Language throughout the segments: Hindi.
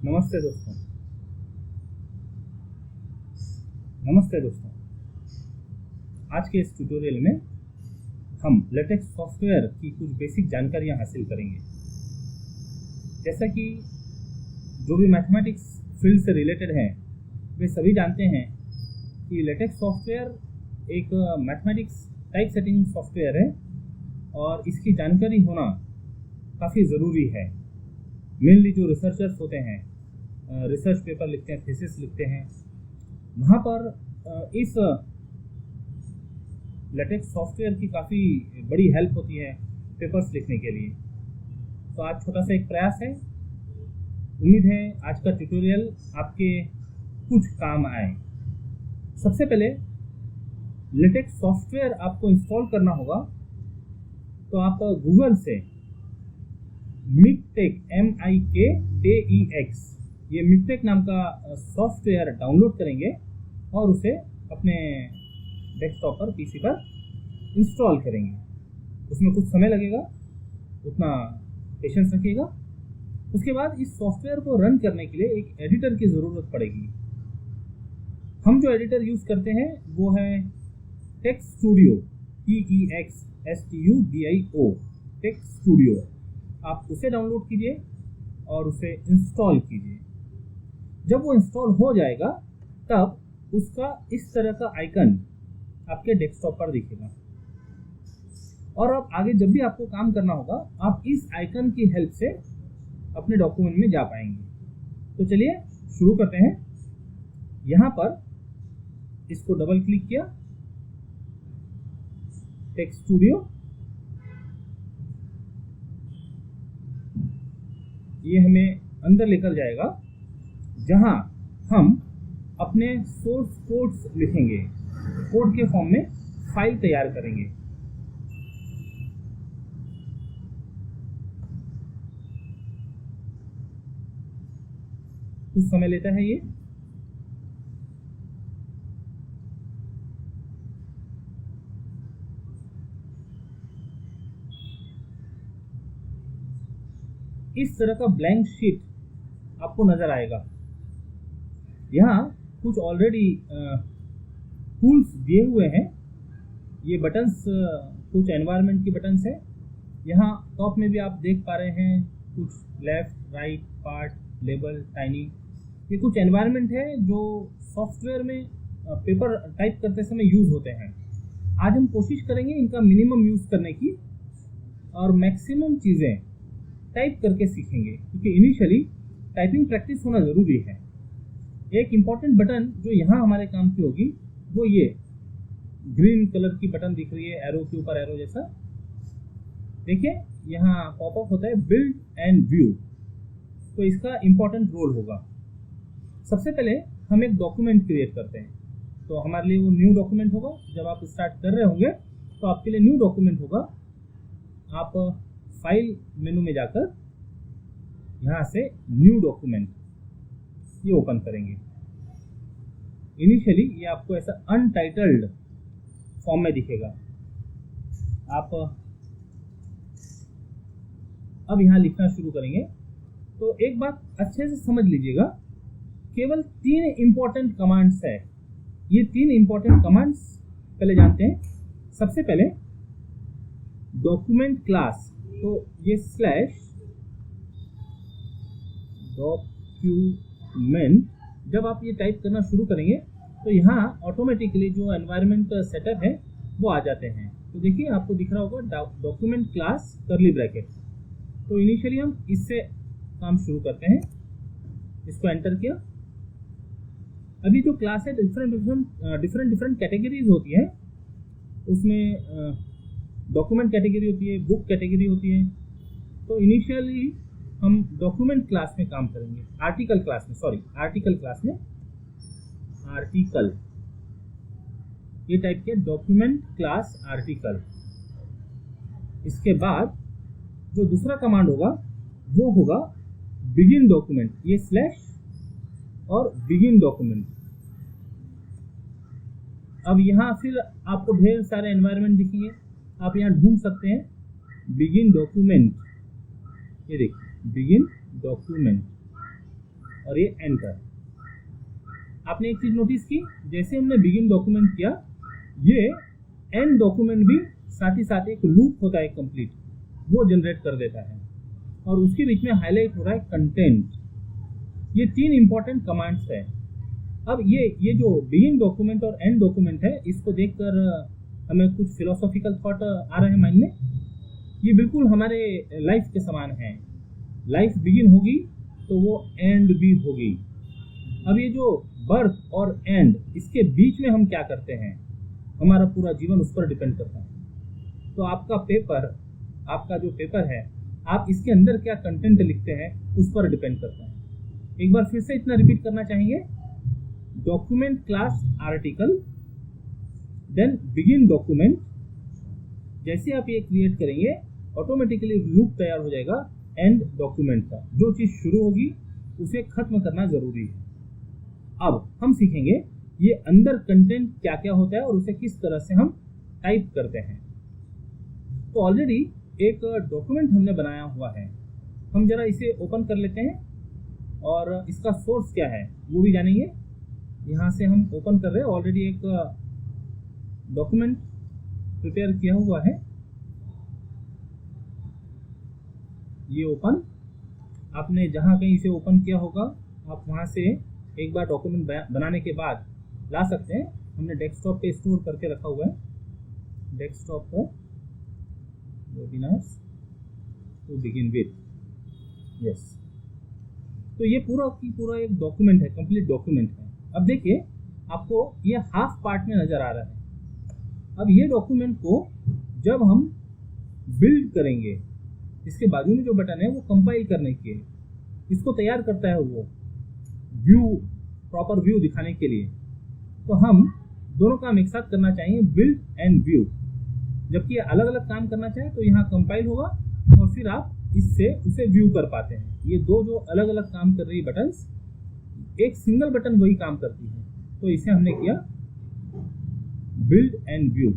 नमस्ते दोस्तों। नमस्ते दोस्तों। आज के इस ट्यूटोरियल में हम लेटेक्स सॉफ्टवेयर की कुछ बेसिक जानकारियां हासिल करेंगे। जैसा कि जो भी मैथमेटिक्स फील्ड से रिलेटेड हैं वे सभी जानते हैं कि लेटेक्स सॉफ्टवेयर एक मैथमेटिक्स टाइप सेटिंग सॉफ्टवेयर है और इसकी जानकारी होना काफ़ी ज़रूरी है। मेनली जो रिसर्चर्स होते हैं, रिसर्च पेपर लिखते हैं, थीसिस लिखते हैं, वहाँ पर इस लेटेक्स सॉफ्टवेयर की काफ़ी बड़ी हेल्प होती है पेपर्स लिखने के लिए। तो आज छोटा सा एक प्रयास है। उम्मीद है आज का ट्यूटोरियल आपके कुछ काम आए। सबसे पहले लेटेक्स सॉफ्टवेयर आपको इंस्टॉल करना होगा, तो आप गूगल से मिकटेक MIKTEX ये मिकटेक नाम का सॉफ्टवेयर डाउनलोड करेंगे और उसे अपने डेस्कटॉप पर, पीसी पर इंस्टॉल करेंगे। उसमें कुछ समय लगेगा, उतना पेशेंस रखिएगा। उसके बाद इस सॉफ्टवेयर को रन करने के लिए एक एडिटर की ज़रूरत पड़ेगी। हम जो एडिटर यूज़ करते हैं वो है text studio, TEXSTUDIO, text studio. आप उसे डाउनलोड कीजिए और उसे इंस्टॉल कीजिए। जब वो इंस्टॉल हो जाएगा तब उसका इस तरह का आइकन आपके डेस्कटॉप पर दिखेगा और अब आगे जब भी आपको काम करना होगा आप इस आइकन की हेल्प से अपने डॉक्यूमेंट में जा पाएंगे। तो चलिए शुरू करते हैं। यहाँ पर इसको डबल क्लिक किया, टेक्स्ट स्टूडियो, ये हमें अंदर लेकर जाएगा जहां हम अपने सोर्स कोड्स लिखेंगे, कोड के फॉर्म में फाइल तैयार करेंगे। कुछ समय लेता है ये। इस तरह का ब्लैंक शीट आपको नजर आएगा। यहाँ कुछ ऑलरेडी टूल्स दिए हुए हैं। ये बटन्स कुछ एनवायरनमेंट की बटन्स है। यहाँ टॉप में भी आप देख पा रहे हैं कुछ left, right, part, label, tiny, ये कुछ एनवायरनमेंट है जो सॉफ्टवेयर में पेपर टाइप करते समय यूज़ होते हैं। आज हम कोशिश करेंगे इनका मिनिमम यूज़ करने की और मैक्सिमम चीज़ें टाइप करके सीखेंगे, क्योंकि इनिशियली टाइपिंग प्रैक्टिस होना ज़रूरी है। एक इम्पॉर्टेंट बटन जो यहाँ हमारे काम की होगी वो ये ग्रीन कलर की बटन दिख रही है, एरो के ऊपर एरो जैसा। देखिए यहाँ पॉपअप होता है बिल्ड एंड व्यू, तो इसका इम्पॉर्टेंट रोल होगा। सबसे पहले हम एक डॉक्यूमेंट क्रिएट करते हैं, तो हमारे लिए वो न्यू डॉक्यूमेंट होगा। जब आप स्टार्ट कर रहे होंगे तो आपके लिए न्यू डॉक्यूमेंट होगा। आप फाइल मेनू में जाकर यहाँ से न्यू डॉक्यूमेंट ये ओपन करेंगे। इनिशियली ये आपको ऐसा अनटाइटल्ड फॉर्म में दिखेगा। आप अब यहाँ लिखना शुरू करेंगे। तो एक बात अच्छे से समझ लीजिएगा, केवल 3 इंपॉर्टेंट कमांड्स है। ये 3 इंपॉर्टेंट कमांड्स पहले जानते हैं। सबसे पहले डॉक्यूमेंट क्लास, तो ये स्लैश डॉक्यूमेंट, जब आप ये टाइप करना शुरू करेंगे तो यहाँ ऑटोमेटिकली जो एनवायरनमेंट सेटअप है वो आ जाते हैं। तो देखिए आपको दिख रहा होगा डॉक्यूमेंट क्लास कर्ली ब्रैकेट। तो इनिशियली हम इससे काम शुरू करते हैं। इसको एंटर किया। अभी जो क्लास है डिफरेंट कैटेगरीज होती है। उसमें डॉक्यूमेंट कैटेगरी होती है, बुक कैटेगरी होती है। तो इनिशियली हम डॉक्यूमेंट क्लास में काम करेंगे, आर्टिकल क्लास में आर्टिकल ये टाइप के डॉक्यूमेंट क्लास आर्टिकल। इसके बाद जो दूसरा कमांड होगा वो होगा बिगिन डॉक्यूमेंट, ये स्लैश और बिगिन डॉक्यूमेंट। अब यहाँ फिर आपको ढेर सारे एनवायरनमेंट दिखेंगे, आप यहाँ ढूंढ सकते हैं बिगिन डॉक्यूमेंट। ये देखिए बिगिन डॉक्यूमेंट, और ये एंटर। आपने एक चीज नोटिस की, जैसे हमने बिगिन डॉक्यूमेंट किया, ये एंड डॉक्यूमेंट भी साथ ही साथ एक लूप होता है कंप्लीट, वो जनरेट कर देता है और उसके बीच में हाईलाइट हो रहा है कंटेंट। ये 3 इंपॉर्टेंट कमांड्स है। अब ये जो बिगिन डॉक्यूमेंट और एंड डॉक्यूमेंट है, इसको देखकर हमें कुछ फिलोसॉफिकल थॉट आ रहे हैं माइंड में। ये बिल्कुल हमारे लाइफ के समान है। लाइफ बिगिन होगी तो वो एंड भी होगी। अब ये जो बर्थ और एंड, इसके बीच में हम क्या करते हैं, हमारा पूरा जीवन उस पर डिपेंड करता है। तो आपका जो पेपर है, आप इसके अंदर क्या कंटेंट लिखते हैं उस पर डिपेंड करता है। एक बार फिर से इतना रिपीट करना चाहेंगे, document class article, then begin document. जैसे आप ये क्रिएट करेंगे ऑटोमेटिकली लूप तैयार हो जाएगा एंड डॉक्यूमेंट का। जो चीज़ शुरू होगी उसे खत्म करना जरूरी है। अब हम सीखेंगे ये अंदर कंटेंट क्या क्या होता है और उसे किस तरह से हम टाइप करते हैं। तो ऑलरेडी एक डॉक्यूमेंट हमने बनाया हुआ है, हम जरा इसे ओपन कर लेते हैं और इसका सोर्स क्या है वो भी जानेंगे। यहाँ से हम ओपन कर रहे हैं, ऑलरेडी एक डॉक्यूमेंट प्रिपेयर किया हुआ है, ये ओपन। आपने जहाँ कहीं इसे ओपन किया होगा, आप वहाँ से एक बार डॉक्यूमेंट बनाने के बाद ला सकते हैं। हमने डेस्कटॉप पे स्टोर करके रखा हुआ है, डेस्कटॉप पर webinars to begin with, yes. तो ये पूरा की पूरा एक डॉक्यूमेंट है, कंप्लीट डॉक्यूमेंट है। अब देखिए आपको ये हाफ पार्ट में नजर आ रहा है। अब ये डॉक्यूमेंट को जब हम बिल्ड करेंगे, इसके बाजू में जो बटन है वो कंपाइल करने की है, इसको तैयार करता है वो व्यू, प्रॉपर व्यू दिखाने के लिए। तो हम दोनों काम एक साथ करना चाहिए, बिल्ड एंड व्यू। जबकि अलग अलग काम करना चाहे तो यहाँ कंपाइल होगा और फिर आप इससे उसे व्यू कर पाते हैं। ये दो जो अलग अलग काम कर रही बटन्स, एक सिंगल बटन वही काम करती है। तो इसे हमने किया बिल्ड एंड व्यू।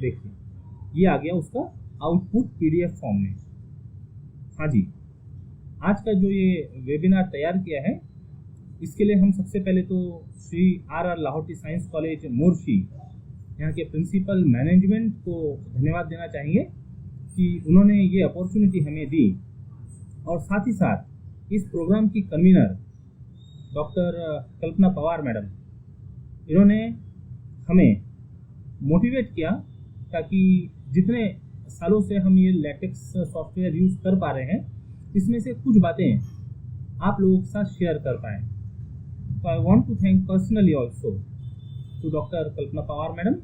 देखिए ये आ गया उसका आउटपुट पीडीएफ फॉर्म में। हाँ जी, आज का जो ये वेबिनार तैयार किया है, इसके लिए हम सबसे पहले तो Shri R Lahoti science college Morshi, यहाँ के प्रिंसिपल मैनेजमेंट को धन्यवाद देना चाहेंगे कि उन्होंने ये अपॉर्चुनिटी हमें दी। और साथ ही साथ इस प्रोग्राम की convener doctor Kalpana Pawar madam, इन्होंने हमें मोटिवेट किया ताकि जितने सालों से हम ये लैटेक्स सॉफ्टवेयर यूज़ कर पा रहे हैं, इसमें से कुछ बातें आप लोगों के साथ शेयर कर पाएँ। तो I want to thank personally also to doctor Kalpana Pawar madam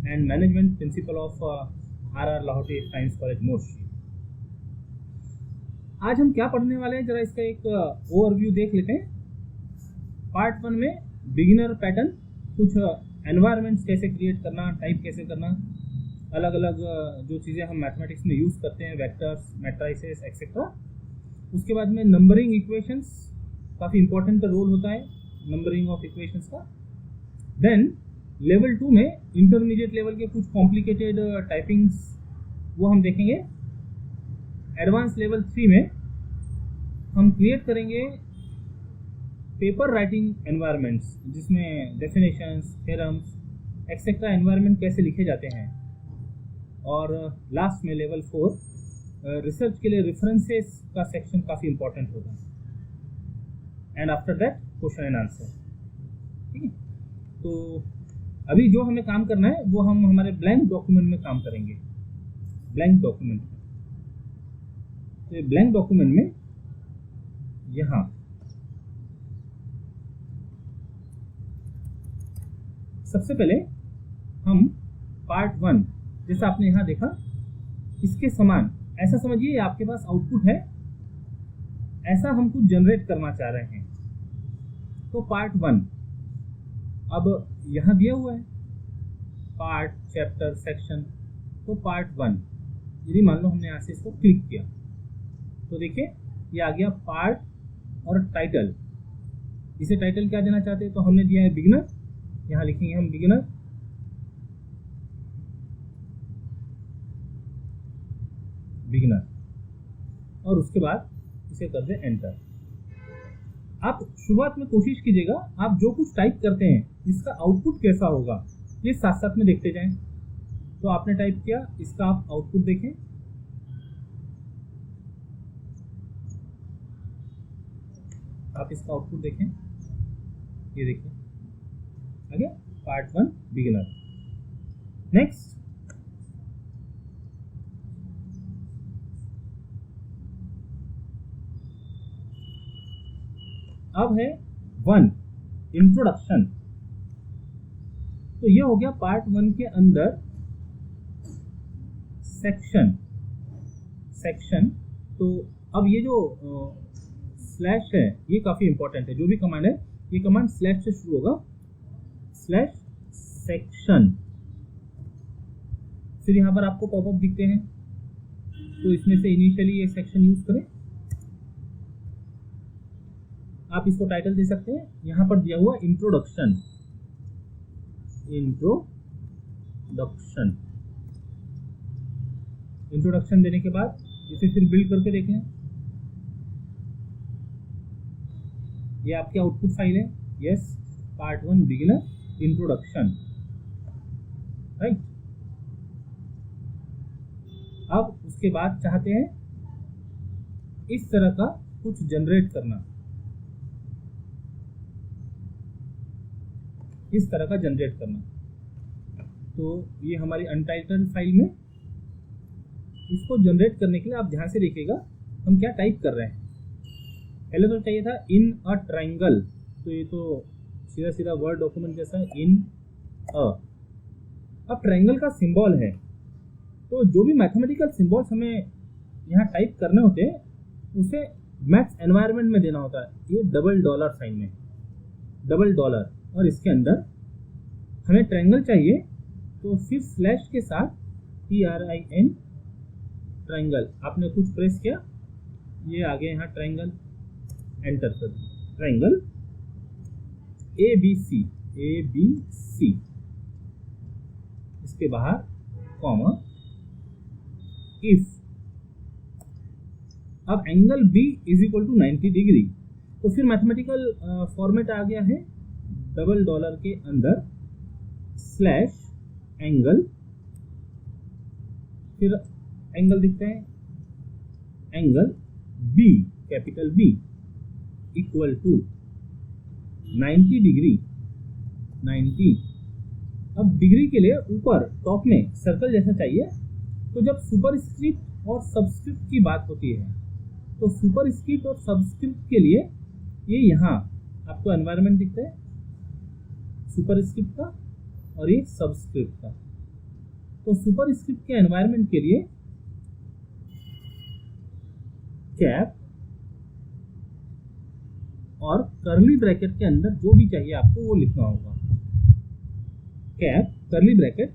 and management principal of R Lahoti science college Morshi. आज हम क्या पढ़ने वाले हैं, जरा इसका एक ओवरव्यू देख लेते हैं। पार्ट 1 में बिगिनर पैटर्न, कुछ एनवायरनमेंट्स कैसे क्रिएट करना, टाइप कैसे करना, अलग अलग जो चीज़ें हम मैथमेटिक्स में यूज़ करते हैं, वेक्टर्स, मैट्राइसेस एक्सेट्रा। उसके बाद में नंबरिंग इक्वेशंस, काफ़ी इंपॉर्टेंट रोल होता है नंबरिंग ऑफ इक्वेशंस का। देन लेवल 2 में इंटरमीडिएट लेवल के कुछ कॉम्प्लिकेटेड टाइपिंग्स, वो हम देखेंगे। एडवांस लेवल 3 में हम क्रिएट करेंगे पेपर राइटिंग एनवायरनमेंट्स, जिसमें डेफिनेशंस, थ्योरम्स एक्सेट्रा एनवायरनमेंट कैसे लिखे जाते हैं। और लास्ट में लेवल 4 रिसर्च के लिए रेफरेंसेस का सेक्शन काफ़ी इंपॉर्टेंट होता है। And after that question and answer. ठीक है, तो अभी जो हमें काम करना है वो हम हमारे ब्लैंक डॉक्यूमेंट में काम करेंगे, ब्लैंक डॉक्यूमेंट में। तो ब्लैंक डॉक्यूमेंट में यहाँ सबसे पहले हम पार्ट 1, जैसा आपने यहाँ देखा, इसके समान ऐसा समझिए आपके पास आउटपुट है, ऐसा हम कुछ जनरेट करना चाह रहे हैं। तो पार्ट 1 अब यहाँ दिया हुआ है, पार्ट, चैप्टर, सेक्शन। तो पार्ट 1, यदि मान लो हमने यहाँ से इसको क्लिक किया तो देखिए ये आ गया पार्ट और टाइटल। इसे टाइटल क्या देना चाहते हैं, तो हमने दिया है बिगिनर, यहाँ लिखेंगे हम बिगिनर। बिगिनर और उसके बाद इसे कर दें एंटर। आप शुरुआत में कोशिश कीजिएगा, आप जो कुछ टाइप करते हैं इसका आउटपुट कैसा होगा ये साथ साथ में देखते जाएं। तो आपने टाइप किया, इसका आप आउटपुट देखें। आप इसका आउटपुट देखें, ये देखिए आगे पार्ट 1 बिगिनर। नेक्स्ट अब है 1 इंट्रोडक्शन। तो ये हो गया पार्ट 1 के अंदर सेक्शन। तो अब ये जो स्लैश है ये काफी इंपॉर्टेंट है। जो भी कमांड है ये कमांड स्लैश से शुरू होगा, स्लैश सेक्शन। फिर यहाँ पर आपको पॉपअप दिखते हैं, तो इसमें से इनिशियली ये सेक्शन यूज करें। आप इसको टाइटल दे सकते हैं, यहाँ पर दिया हुआ इंट्रोडक्शन। इंट्रोडक्शन देने के बाद इसे फिर बिल्ड करके देख लें। ये आपकी आउटपुट फाइल है, yes part 1 beginner introduction, right. अब उसके बाद चाहते हैं इस तरह का कुछ जनरेट करना, इस तरह का जनरेट करना। तो ये हमारी अनटाइटल्ड फाइल में इसको जनरेट करने के लिए आप ध्यान से देखिएगा हम क्या टाइप कर रहे हैं। पहले तो चाहिए था इन अ ट्रायंगल, तो ये तो सीधा सीधा वर्ड डॉक्यूमेंट जैसा है, इन अ। अब ट्रायंगल का सिंबल है, तो जो भी मैथमेटिकल सिंबल्स हमें यहाँ टाइप करने होते हैं उसे मैथ्स एनवायरनमेंट में देना होता है। ये डबल डॉलर साइन में, डबल डॉलर, और इसके अंदर हमें ट्रायंगल चाहिए, तो फिर स्लैश के साथ TRIN ट्रायंगल। आपने कुछ प्रेस किया, ये आ गया यहाँ ट्रायंगल, एंटर कर दिया। ट्रायंगल ABC, इसके बाहर कॉमा इफ। अब एंगल B = 90 डिग्री। तो फिर मैथमेटिकल फॉर्मेट आ गया है, डबल डॉलर के अंदर स्लैश एंगल, फिर एंगल दिखते हैं, angle B, capital B = 90 degree, 90। अब डिग्री के लिए ऊपर टॉप में सर्कल जैसा चाहिए। तो जब सुपरस्क्रिप्ट और सबस्क्रिप्ट की बात होती है, तो सुपरस्क्रिप्ट और सबस्क्रिप्ट के लिए ये यहाँ आपको एनवायरनमेंट दिखता है, सुपरस्क्रिप्ट का और ये सबस्क्रिप्ट का। तो सुपरस्क्रिप्ट के एनवायरनमेंट के लिए कैप और कर्ली ब्रैकेट के अंदर जो भी चाहिए आपको वो लिखना होगा। कैप कर्ली ब्रैकेट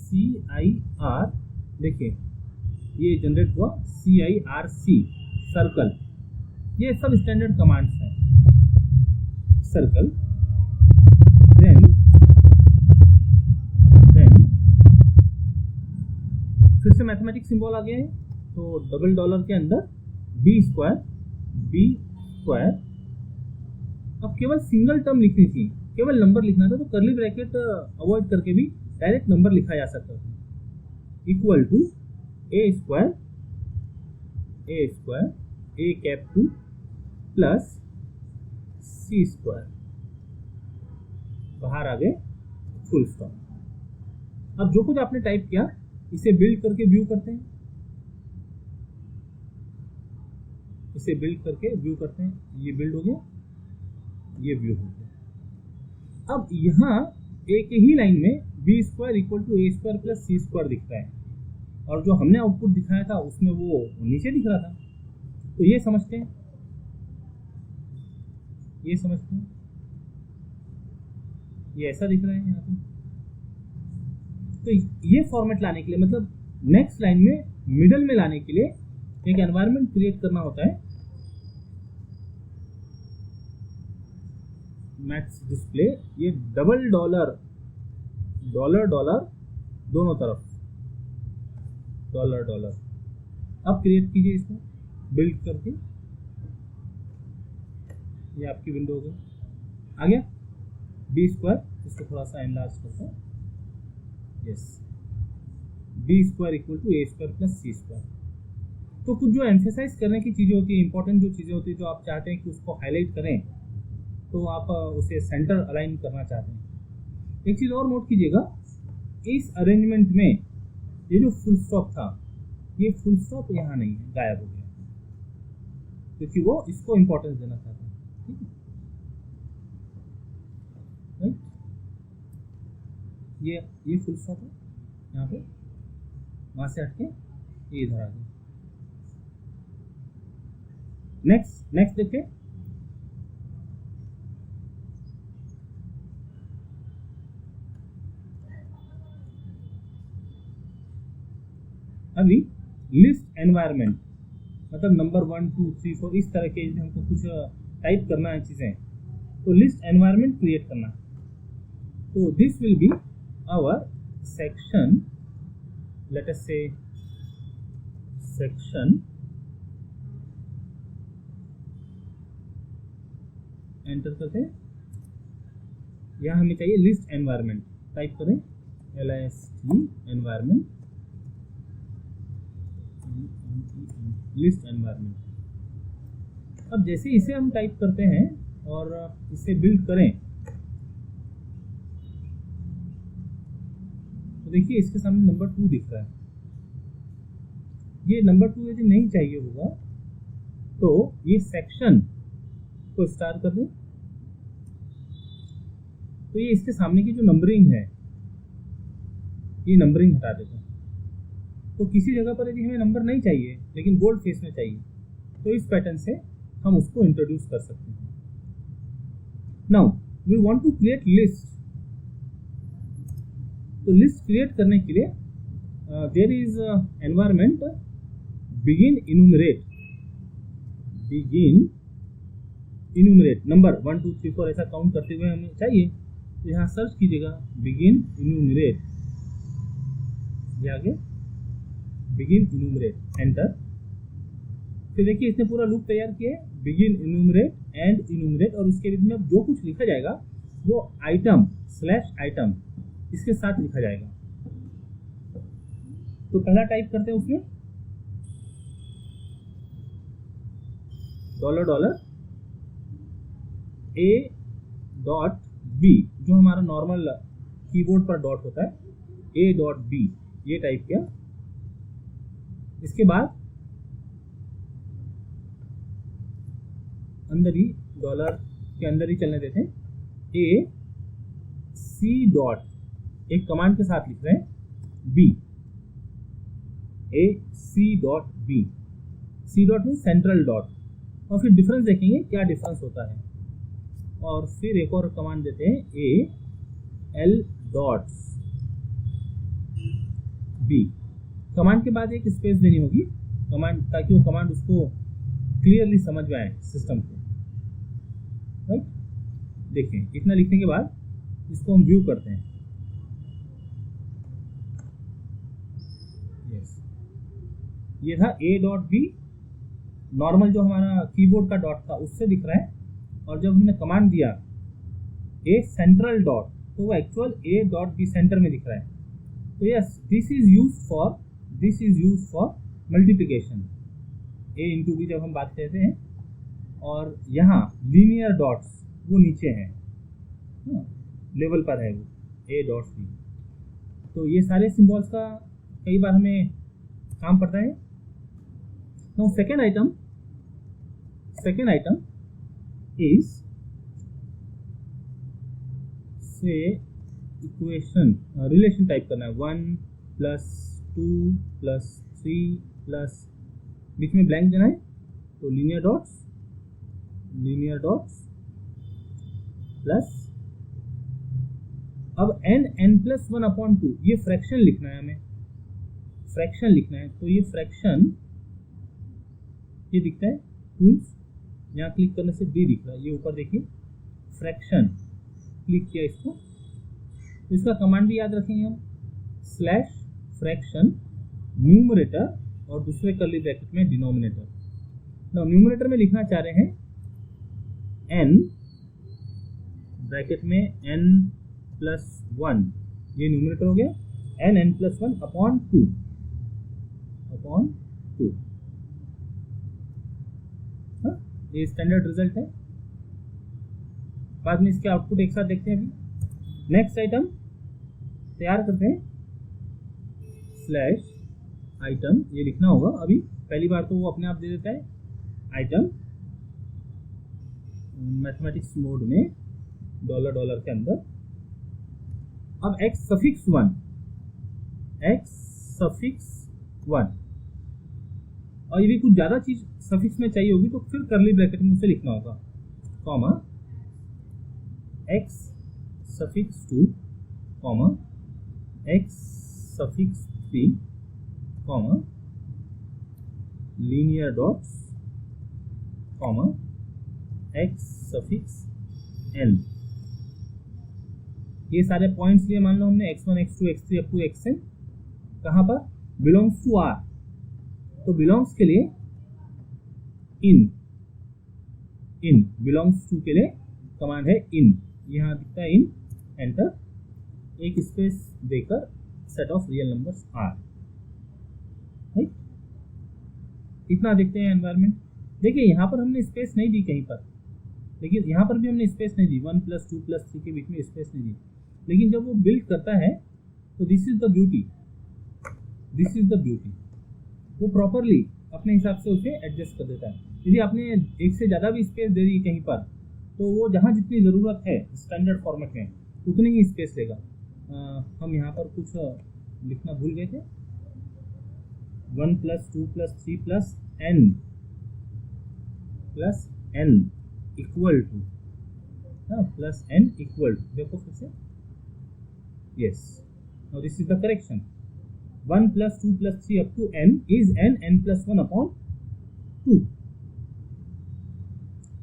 CIR, देखिए ये जनरेट हुआ CIRC, सर्कल। ये सब स्टैंडर्ड कमांड्स हैं। सर्कल, देन फिर से मैथमेटिक्स सिंबल आ गए हैं, तो डबल डॉलर के अंदर B स्क्वायर। अब केवल सिंगल टर्म लिखनी थी, केवल नंबर लिखना था, तो कर्ली ब्रैकेट अवॉइड करके भी डायरेक्ट नंबर लिखा जा सकता था। Equal to A square A cap 2 plus C square, बाहर आ गए फुल स्टॉप। अब जो कुछ आपने टाइप किया इसे बिल्ड करके व्यू करते हैं, इसे बिल्ड करके व्यू करते हैं। ये बिल्ड हो गया, ये व्यू हो गया। अब यहाँ एक ही लाइन में B square = A square plus C square दिखता है, और जो हमने आउटपुट दिखाया था उसमें वो नीचे दिख रहा था। तो ये समझते हैं, ये ऐसा दिख रहा है यहाँ पे। तो ये फॉर्मेट लाने के लिए, मतलब नेक्स्ट लाइन में मिडल में लाने के लिए एक एनवायरनमेंट क्रिएट करना होता है। मैथ्स डिस्प्ले, ये डबल डॉलर दोनों तरफ, डॉलर। अब क्रिएट कीजिए इसको बिल्ड करके। ये आपकी विंडो हो गई। आ गया बी स्क्वायर, इसको थोड़ा सा एनलार्ज करते हैं। Yes, B square equal to A square plus C square. तो कुछ जो एम्फेसाइज करने की चीज़ें होती है, इंपॉर्टेंट जो चीज़ें होती है, जो आप चाहते हैं कि उसको हाईलाइट करें, तो आप उसे सेंटर अलाइन करना चाहते हैं। एक चीज़ और नोट कीजिएगा, इस अरेंजमेंट में ये जो फुल स्टॉप था, ये फुल स्टॉप यहाँ नहीं है, गायब हो गया, क्योंकि वो इसको इंपॉर्टेंस देना चाहते हैं। ठीक है, राइट, ये फुल स्टॉप है यहाँ पे, वहाँ से हटके ये इधर आ गया। नेक्स्ट देखिए, अभी लिस्ट एनवायरनमेंट, मतलब नंबर 1 2 3 4 इस तरह के हमको कुछ टाइप करना है चीज़ें, तो लिस्ट एनवायरनमेंट क्रिएट करना। तो this will be our section, let us say section, enter करते हैं। यहाँ हमें चाहिए लिस्ट एनवायरनमेंट, टाइप करें LIST एनवायरनमेंट, लिस्ट एनवायरनमेंट। अब जैसे इसे हम टाइप करते हैं और इसे बिल्ड करें, तो देखिए इसके सामने नंबर 2 दिख रहा है। ये नंबर 2 यदि नहीं चाहिए होगा तो ये सेक्शन को स्टार कर दें, तो ये इसके सामने की जो नंबरिंग है, ये नंबरिंग हटा देते हैं। तो किसी जगह पर यदि हमें नंबर नहीं चाहिए लेकिन बोल्ड फेस में चाहिए, तो इस पैटर्न से हम उसको इंट्रोड्यूस कर सकते हैं। Now we want to create list. तो लिस्ट क्रिएट करने के लिए there is environment begin enumerate, number 1 2 3 4 ऐसा काउंट करते हुए हमें चाहिए। तो यहाँ सर्च कीजिएगा बिगिन इन्यूमरेट, ये आगे बिगिन इन्यूमरेट, एंटर। फिर देखिए इसने पूरा लूप तैयार किया है, बिगिन इन्यूमरेट एंड इन्यूमरेट, और उसके बीच में अब जो कुछ लिखा जाएगा वो आइटम / आइटम इसके साथ लिखा जाएगा। तो पहला टाइप करते हैं उसमें $A.B, जो हमारा नॉर्मल कीबोर्ड पर डॉट होता है, A.B, ये टाइप किया। इसके बाद अंदर ही डॉलर के अंदर ही चलने देते हैं, A.C. एक कमांड के साथ लिख रहे हैं B, A.C.B, C डॉट में सेंट्रल डॉट, और फिर डिफरेंस देखेंगे क्या डिफरेंस होता है। और फिर एक और कमांड देते हैं A.L.B। कमांड के बाद एक स्पेस देनी होगी कमांड, ताकि वो कमांड उसको क्लियरली समझ में आए सिस्टम को, राइट। देखिए इतना लिखने के बाद इसको हम व्यू करते हैं। यस, ये था A.B, नॉर्मल जो हमारा कीबोर्ड का डॉट था उससे दिख रहा है, और जब हमने कमांड दिया A सेंट्रल डॉट, तो वो एक्चुअल A.B सेंटर में दिख रहा है। तो yes, this is used for multiplication, A into B जब हम बात करते हैं। और यहाँ लीनियर डॉट्स वो नीचे हैं, लेवल पर है वो A.B। तो ये सारे सिंबल्स का कई बार हमें काम पड़ता है। नाउ सेकेंड आइटम इज से इक्वेशन, रिलेशन टाइप करना है, 1 + 2 + 3 प्लस, बीच में ब्लैंक देना है, तो लीनियर डॉट्स प्लस, अब n+1/2, ये फ्रैक्शन लिखना है हमें, तो ये फ्रैक्शन, ये दिखता है टूल्स, यहाँ क्लिक करने से D दिख रहा है, ये ऊपर देखिए फ्रैक्शन, क्लिक किया इसको, तो इसका कमांड भी याद रखेंगे हम, /फ्रैक्शन न्यूमरेटर और दूसरे कर्ली ब्रैकेट में डिनोमिनेटर। नाउ न्यूमरेटर में लिखना चाह रहे हैं n ब्रैकेट में n प्लस 1, ये न्यूमरेटर हो गया, n प्लस 1 अपॉन 2 ये स्टैंडर्ड रिजल्ट है। बाद में इसके आउटपुट एक साथ देखते हैं। अभी नेक्स्ट आइटम तैयार करते हैं, स्लैश आइटम, ये लिखना होगा। अभी पहली बार तो वो अपने आप दे देता है आइटम, मैथमेटिक्स मोड में डॉलर के अंदर। अब x सफिक्स 1, और ये भी कुछ ज़्यादा चीज़ सफिक्स में चाहिए होगी तो फिर कर्ली ब्रैकेट में उसे लिखना होगा, comma x suffix 2, comma x suffix 3, comma linear dots, comma x suffix n। ये सारे पॉइंट्स लिए मान लो हमने x1, x2, x3 up to xn, कहाँ पर बिलोंग्स टू r, तो बिलोंग्स के लिए इन बिलोंग्स टू के लिए कमांड है इन, यहाँ दिखता है इन, एंटर, एक स्पेस देकर set of real numbers r, right. इतना देखते हैं एनवायरमेंट। देखिए यहाँ पर हमने स्पेस नहीं दी कहीं पर, लेकिन यहाँ पर भी हमने स्पेस नहीं दी, 1 प्लस 2 प्लस 3 के बीच में स्पेस नहीं दी, लेकिन जब वो बिल्ड करता है तो दिस इज द ब्यूटी, वो प्रॉपरली अपने हिसाब से उसे एडजस्ट कर देता है। यदि आपने एक से ज़्यादा भी स्पेस दे दी कहीं पर, तो वो जहाँ जितनी ज़रूरत है स्टैंडर्ड फॉर्मेट में उतनी ही स्पेस लेगा। हम यहाँ पर कुछ लिखना भूल गए थे, 1 plus 2 plus 3 plus n equal to, plus n equal to, देखो फिर से, yes, now this is the correction. 1 plus 2 plus 3 up to n is n plus 1 upon 2,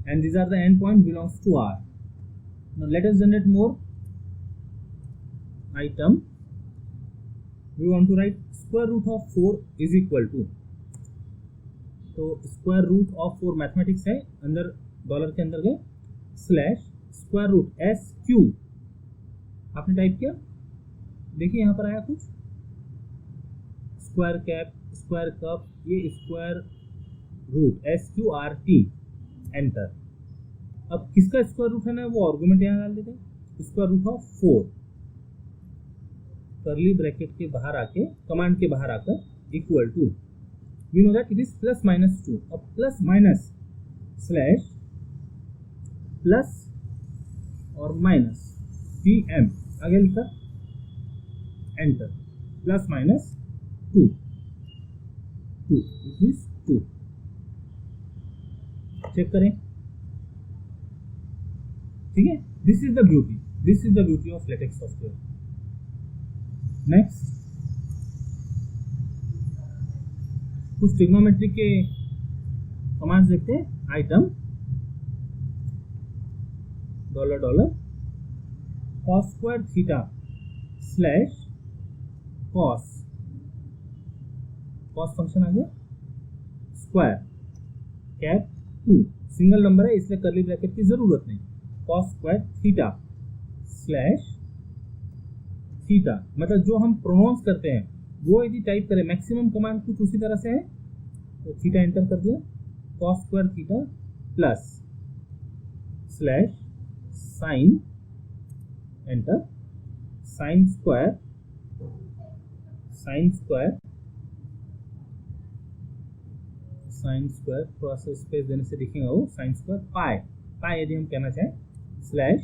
and these are the n points belongs to R. Now let us generate more item. We want to write square root of 4 is equal to, तो square root of 4 मैथमेटिक्स है, अंदर डॉलर के अंदर गए, स्लैश स्क्वायर रूट SQ आपने टाइप किया, देखिए यहाँ पर आया कुछ स्क्वायर कैप, स्क्वायर कप, ये स्क्वायर रूट SQRT, एंटर। अब किसका स्क्वायर रूट है ना, वो आर्गुमेंट यहाँ डाल देते हैं, square root of 4, curly bracket के बाहर आके, कमांड के बाहर आकर, equal to, we know that it is plus minus 2, अब प्लस माइनस स्लैश प्लस और माइनस PM आगे लिखा, enter, plus minus 2 it is 2, check करें, ठीक है। This is the beauty of LaTeX software. Next कुछ ट्रिग्नोमेट्री के कमांड्स देखते हैं। Item $, cos square theta slash cos function आ गया, स्क्वायर कैप 2, सिंगल नंबर है इसलिए कर्ली ब्रैकेट की जरूरत नहीं, cos square theta slash theta, मतलब जो हम प्रोनाउंस करते हैं वो यदि टाइप करें, मैक्सिमम कमांड कुछ उसी तरह से है, तो थीटा एंटर कर दिया, cos square theta plus slash sine, enter, sine square थोड़ा सा स्पेस देने से दिखेगा वो, साइन स्क्वायर पाई यदि हम कहना चाहें, स्लैश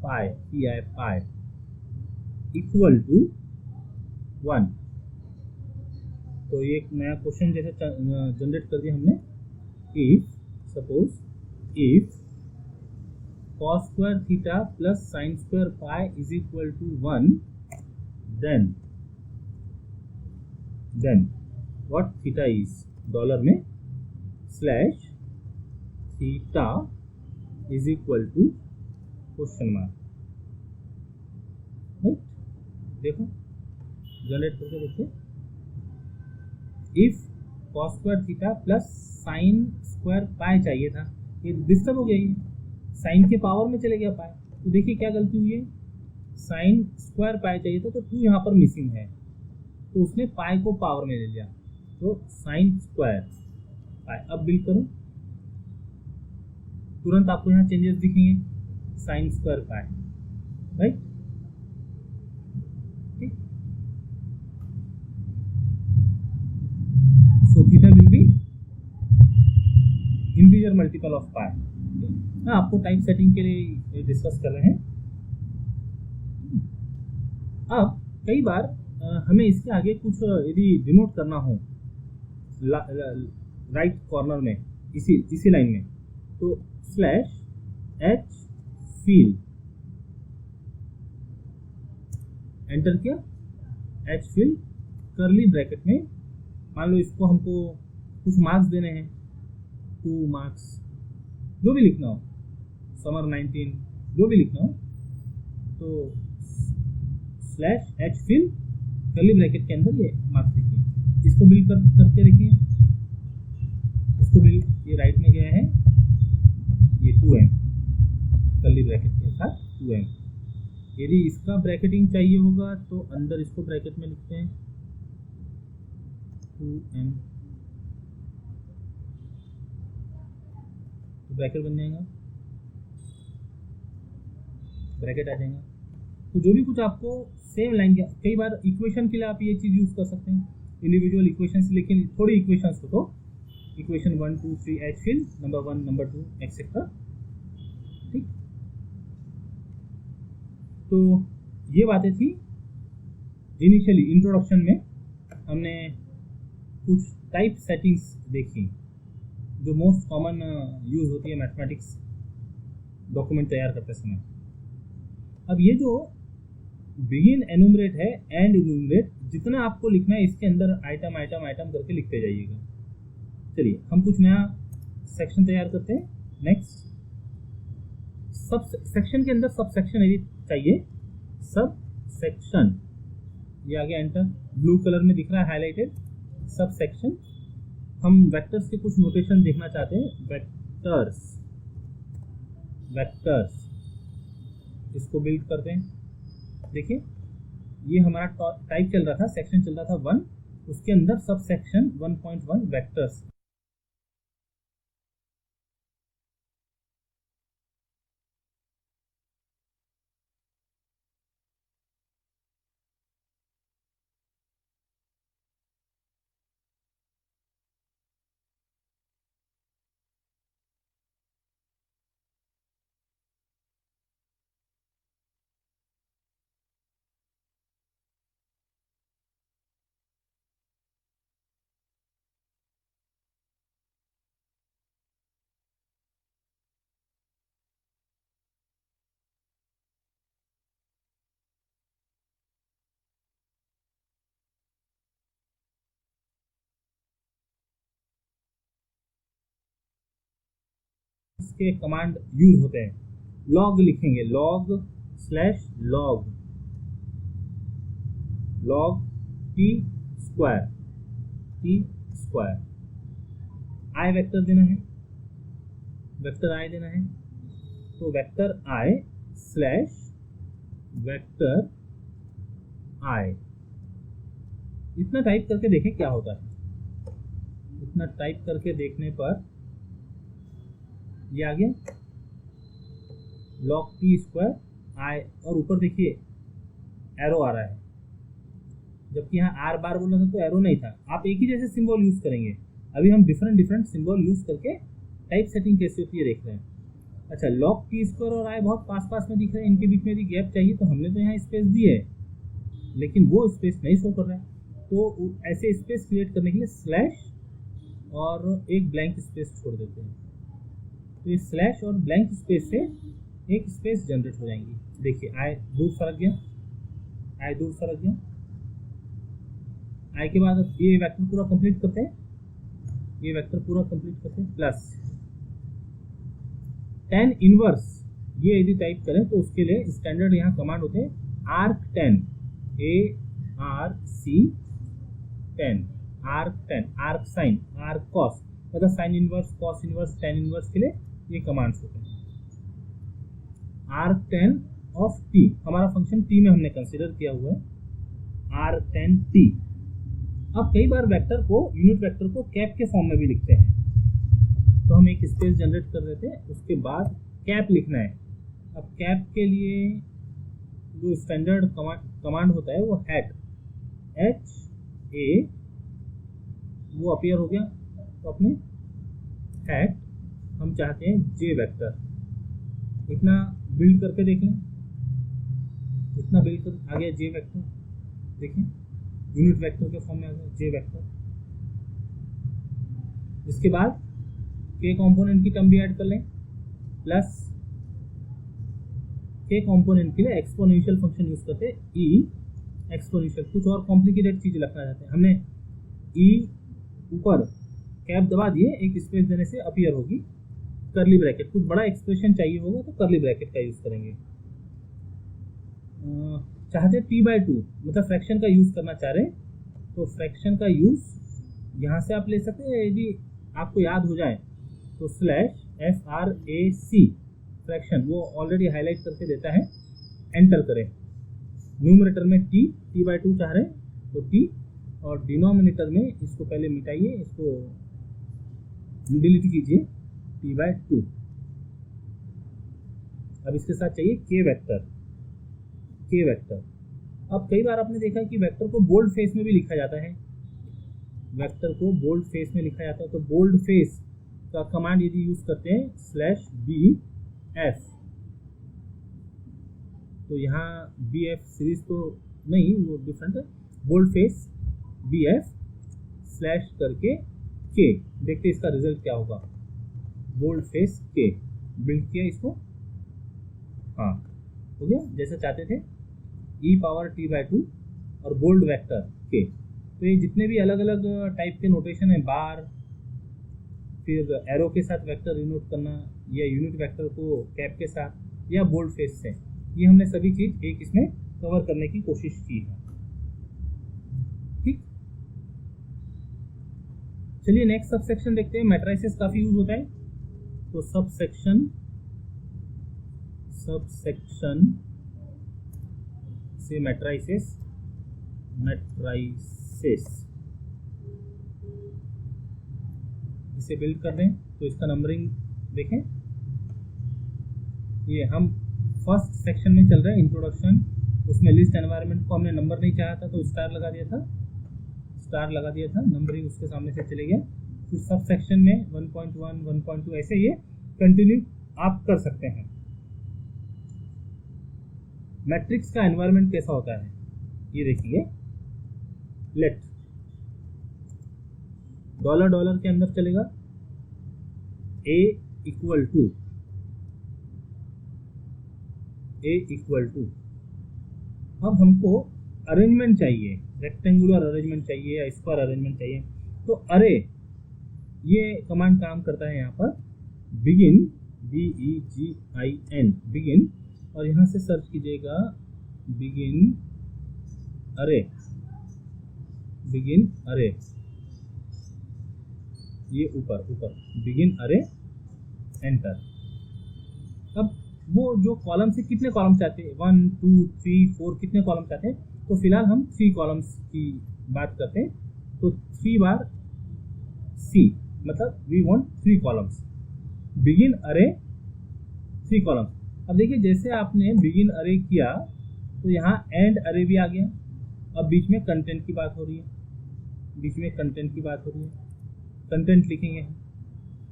पाई इक्वल टू 1। तो ये एक नया क्वेश्चन जैसे जनरेट कर दिया हमने, suppose if cos square theta plus sine square pi is equal to 1, then what theta is, dollar में slash theta is equal to question mark, right. देखो जनरेट करके देखते, if cos square theta plus sine square pi चाहिए था, ये डिस्टर्ब हो गया, ये साइन के पावर में चले गया पाई। तो देखिए क्या गलती हुई है, साइन स्क्वायर पाई चाहिए था तो 2 यहाँ पर मिसिंग है, तो उसने पाई को पावर में ले लिया, तो साइन स्क्वायर पाई। अब बिल्ड करो, तुरंत आपको यहाँ चेंजेस दिखेंगे, साइन स्क्वायर पाई, राइट। ठीक, so theta will be integer multiple of pi. हाँ, आपको टाइप सेटिंग के लिए डिस्कस कर रहे हैं। अब कई बार हमें इसके आगे कुछ यदि डिनोट करना हो राइट कॉर्नर में, इसी लाइन में, तो स्लैश एच फिल, एंटर किया, एच फिल कर्ली ब्रैकेट में, मान लो इसको हमको कुछ मार्क्स देने हैं, 2 मार्क्स, जो भी लिखना हो, समर 19, जो भी लिखना हो, तो slash H fill curly bracket के अंदर ये मार्क्स लिखिए। इसको बिल्ड करके देखिए, इसको बिल्ड, ये राइट में गया है, ये 2m कर्ली ब्रैकेट के साथ 2m। यदि इसका ब्रैकेटिंग चाहिए होगा तो अंदर इसको ब्रैकेट में लिखते हैं 2m, तो ब्रैकेट बन जाएगा, ब्रैकेट आ जाएगा। तो जो भी कुछ आपको सेम लाइन के, कई बार इक्वेशन के लिए आप ये चीज़ यूज़ कर सकते हैं, इंडिविजुअल इक्वेशंस, लेकिन थोड़ी इक्वेशंस को तो equation 1 2 3 H fill number 1 number 2 etcetera. ठीक, तो ये बातें थी इनिशियली इंट्रोडक्शन में, हमने कुछ टाइप सेटिंग्स देखी जो मोस्ट कॉमन यूज होती है मैथमेटिक्स डॉक्यूमेंट तैयार करते समय। अब ये जो बिगिन एनुमरेट है, एंड एनुमरेट, जितना आपको लिखना है इसके अंदर आइटम आइटम आइटम करके लिखते जाइएगा। चलिए हम कुछ नया सेक्शन तैयार करते हैं। नेक्स्ट, सब सेक्शन के अंदर सब सेक्शन यदि चाहिए, सब सेक्शन, ये आगे एंटर, ब्लू कलर में दिख रहा है हाईलाइटेड, सब सेक्शन। हम वेक्टर्स के कुछ नोटेशन देखना चाहते हैं, वेक्टर्स, वेक्टर्स, इसको बिल्ड करते हैं। देखिए ये हमारा टाइप चल रहा था, सेक्शन चल रहा था 1, उसके अंदर सब सेक्शन 1.1 वेक्टर्स। इसके कमांड यूज होते हैं, लॉग लिखेंगे, log slash log, log T square, T square, I vector देना है, वेक्टर आई देना है, तो vector I slash vector I. इतना टाइप करके देखें क्या होता है। इतना टाइप करके देखने पर ये आ गया लॉग टी स्क्वायर आई, और ऊपर देखिए एरो आ रहा है, जबकि यहाँ आर बार बोलना था तो एरो नहीं था। आप एक ही जैसे सिंबल यूज करेंगे, अभी हम डिफरेंट डिफरेंट सिंबल यूज करके टाइप सेटिंग कैसे होती है देख रहे हैं। अच्छा, लॉग टी स्क्वायर और आई बहुत पास पास में दिख रहे हैं, इनके बीच में यदि गैप चाहिए तो हमने तो यहाँ स्पेस दी है, लेकिन वो स्पेस नहीं शो कर रहा है, तो ऐसे स्पेस क्रिएट करने के लिए स्लैश और एक ब्लैंक स्पेस छोड़ देते हैं, तो ये स्लैश और ब्लैंक स्पेस से एक स्पेस जनरेट हो जाएंगी। देखिए आई दूर सरक गया, आई दूर सरक गया, आई के बाद ये वेक्टर पूरा कंप्लीट करते हैं, ये वेक्टर पूरा कंप्लीट करते हैं, प्लस tan इनवर्स, ये यदि टाइप करें तो उसके लिए स्टैंडर्ड यहाँ कमांड होते हैं arc 10, ARC 10, arc 10, arc sine, arc cos, मतलब sine inverse, cos inverse, tan inverse के लिए ये कमांड्स होते हैं। arctan ऑफ t, हमारा फंक्शन t में हमने कंसिडर किया हुआ है arctan t। अब कई बार वेक्टर को, यूनिट वेक्टर को कैप के फॉर्म में भी लिखते हैं, तो हम एक स्पेस जनरेट कर देते हैं, उसके बाद कैप लिखना है। अब कैप के लिए जो स्टैंडर्ड कमांड होता है वो हैट, HA, वो अपीयर हो गया। तो अपने हैट हम चाहते हैं J वेक्टर, इतना बिल्ड करके देख लें, इतना बिल्ड कर आ गया J वेक्टर, देखिए यूनिट वेक्टर के फॉर्म में आ गया J वेक्टर। इसके बाद K कंपोनेंट की टर्म भी ऐड कर लें, प्लस K कंपोनेंट के लिए एक्सपोनेंशियल फंक्शन यूज करते हैं E एक्सपोनेंशियल। कुछ और कॉम्प्लिकेटेड चीज रखना चाहते हैं, हमने E ऊपर कैप दबा दिए, एक स्पेस देने से अपीयर होगी करली ब्रैकेट। कुछ बड़ा एक्सप्रेशन चाहिए होगा तो करली ब्रैकेट का यूज करेंगे। चाहते t/2 मतलब फ्रैक्शन का यूज करना चाह रहे हैं तो फ्रैक्शन का यूज यहाँ से आप ले सकते हैं, यदि आपको याद हो जाए तो /frac फ्रैक्शन वो ऑलरेडी हाईलाइट करके देता है, एंटर करें। न्यूमरेटर में t/2 चाह रहे हैं तो t, और डिनोमिनेटर में इसको पहले मिटाइए, इसको डिलीट कीजिए t/2। अब इसके साथ चाहिए k वेक्टर। अब कई बार आपने देखा है कि वेक्टर को बोल्ड फेस में भी लिखा जाता है, वेक्टर को बोल्ड फेस में लिखा जाता है। तो बोल्ड फेस का कमांड यदि यूज करते हैं /bf, तो यहाँ bf सीरीज तो नहीं, वो डिफरेंट है। बोल्ड फेस bf स्लैश करके k, देखते इसका रिजल्ट क्या होगा। बोल्ड फेस k बिल्ड किया इसको, हाँ हो गया जैसा चाहते थे, e⁻t/2 और बोल्ड वेक्टर k। तो ये जितने भी अलग अलग टाइप के नोटेशन है, बार, फिर एरो के साथ वेक्टर डिनोट करना, या यूनिट वेक्टर को कैप के साथ, या बोल्ड फेस से, ये हमने सभी चीज एक इसमें कवर करने की कोशिश की है। ठीक, चलिए नेक्स्ट सब सेक्शन देखते हैं। मैट्रिसेस काफी यूज होता है, तो सब सेक्शन से मैट्रिसेस इसे बिल्ड कर रहे हैं। तो इसका नंबरिंग देखें, ये हम फर्स्ट सेक्शन में चल रहे हैं, इंट्रोडक्शन। उसमें लिस्ट एनवायरनमेंट को हमने नंबर नहीं चाहा था तो स्टार लगा दिया था, नंबरिंग उसके सामने से चले गया। फिर सब सेक्शन में 1.1, 1.2 ऐसे ये कंटिन्यू आप कर सकते हैं। मैट्रिक्स का एनवायरनमेंट कैसा होता है ये देखिए, लेट $$ के अंदर चलेगा, A इक्वल टू अब हमको अरेंजमेंट चाहिए, रेक्टेंगुलर अरेंजमेंट चाहिए या स्क्वायर अरेंजमेंट चाहिए। तो अरे ये कमांड काम करता है यहाँ पर, बिगिन BEGIN बिगिन, और यहाँ से सर्च कीजिएगा बिगिन अरे, ये ऊपर बिगिन अरे, एंटर। अब वो जो कॉलम से कितने कॉलम चाहते हैं, 1 2 3 4 कितने कॉलम चाहते हैं, तो फिलहाल हम 3 कॉलम्स की बात करते हैं। तो 3 बार C मतलब वी वांट 3 कॉलम्स, बिगिन अरे 3 कॉलम्स। अब देखिए जैसे आपने बिगिन अरे किया तो यहाँ एंड अरे भी आ गया। अब बीच में कंटेंट की बात हो रही है, कंटेंट लिखेंगे हम।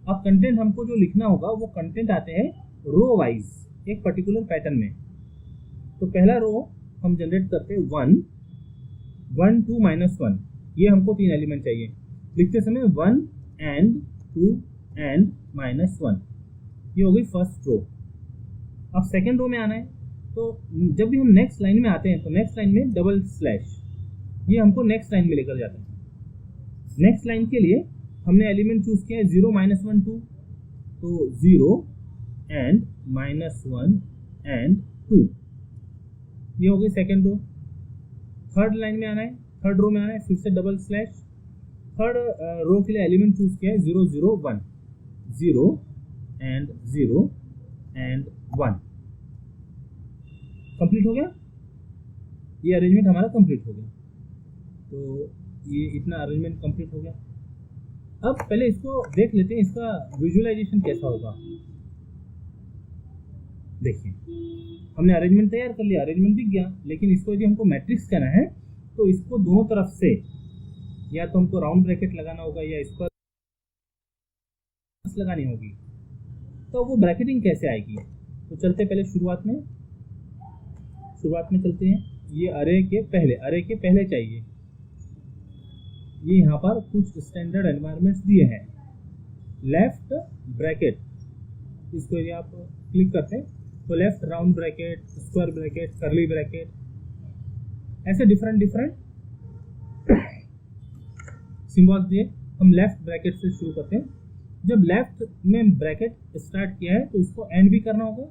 अब कंटेंट हमको जो लिखना होगा वो कंटेंट आते हैं रो वाइज, एक पर्टिकुलर पैटर्न में। तो पहला रो हम जनरेट करते हैं 1 2 -1, ये हमको 3 एलिमेंट चाहिए। लिखते समय 1 and 2 and -1, ये हो गई फर्स्ट रो। अब सेकेंड रो में आना है, तो जब भी हम नेक्स्ट लाइन में आते हैं तो नेक्स्ट लाइन में डबल स्लैश, ये हमको नेक्स्ट लाइन में लेकर जाता है। नेक्स्ट लाइन के लिए हमने एलिमेंट चूज किया है 0 -1 2, तो 0 and -1 and 2, ये हो गई सेकेंड रो। थर्ड लाइन में आना है, थर्ड रो में आना है, फिर से डबल स्लैश। थर्ड रो के लिए एलिमेंट चूज किया है 0 0 1, 0 and 1, कंप्लीट हो गया, ये अरेंजमेंट हमारा कंप्लीट हो गया। तो ये इतना अरेंजमेंट कंप्लीट हो गया। अब पहले इसको देख लेते हैं, इसका विजुअलाइजेशन कैसा होगा। देखिए, हमने अरेंजमेंट तैयार कर लिया, अरेंजमेंट दिख गया, लेकिन इसको यदि हमको मैट्रिक्स कहना है तो इसको दोनों तरफ से या तो हमको राउंड ब्रैकेट लगाना होगा या इसको लगानी होगी। तो वो ब्रैकेटिंग कैसे आएगी? तो चलते पहले शुरुआत में चलते हैं। ये अरे के पहले चाहिए। ये यहाँ पर कुछ स्टैंडर्ड एनवायरनमेंट्स दिए हैं। लेफ्ट ब्रैकेट, इसको यदि आप क्लिक करते हैं तो left round bracket, square bracket, curly bracket, ऐसे डिफरेंट सिंबल्स दिए। हम लेफ्ट ब्रैकेट से शुरू करते हैं। जब लेफ्ट में ब्रैकेट स्टार्ट किया है तो इसको एंड भी करना होगा।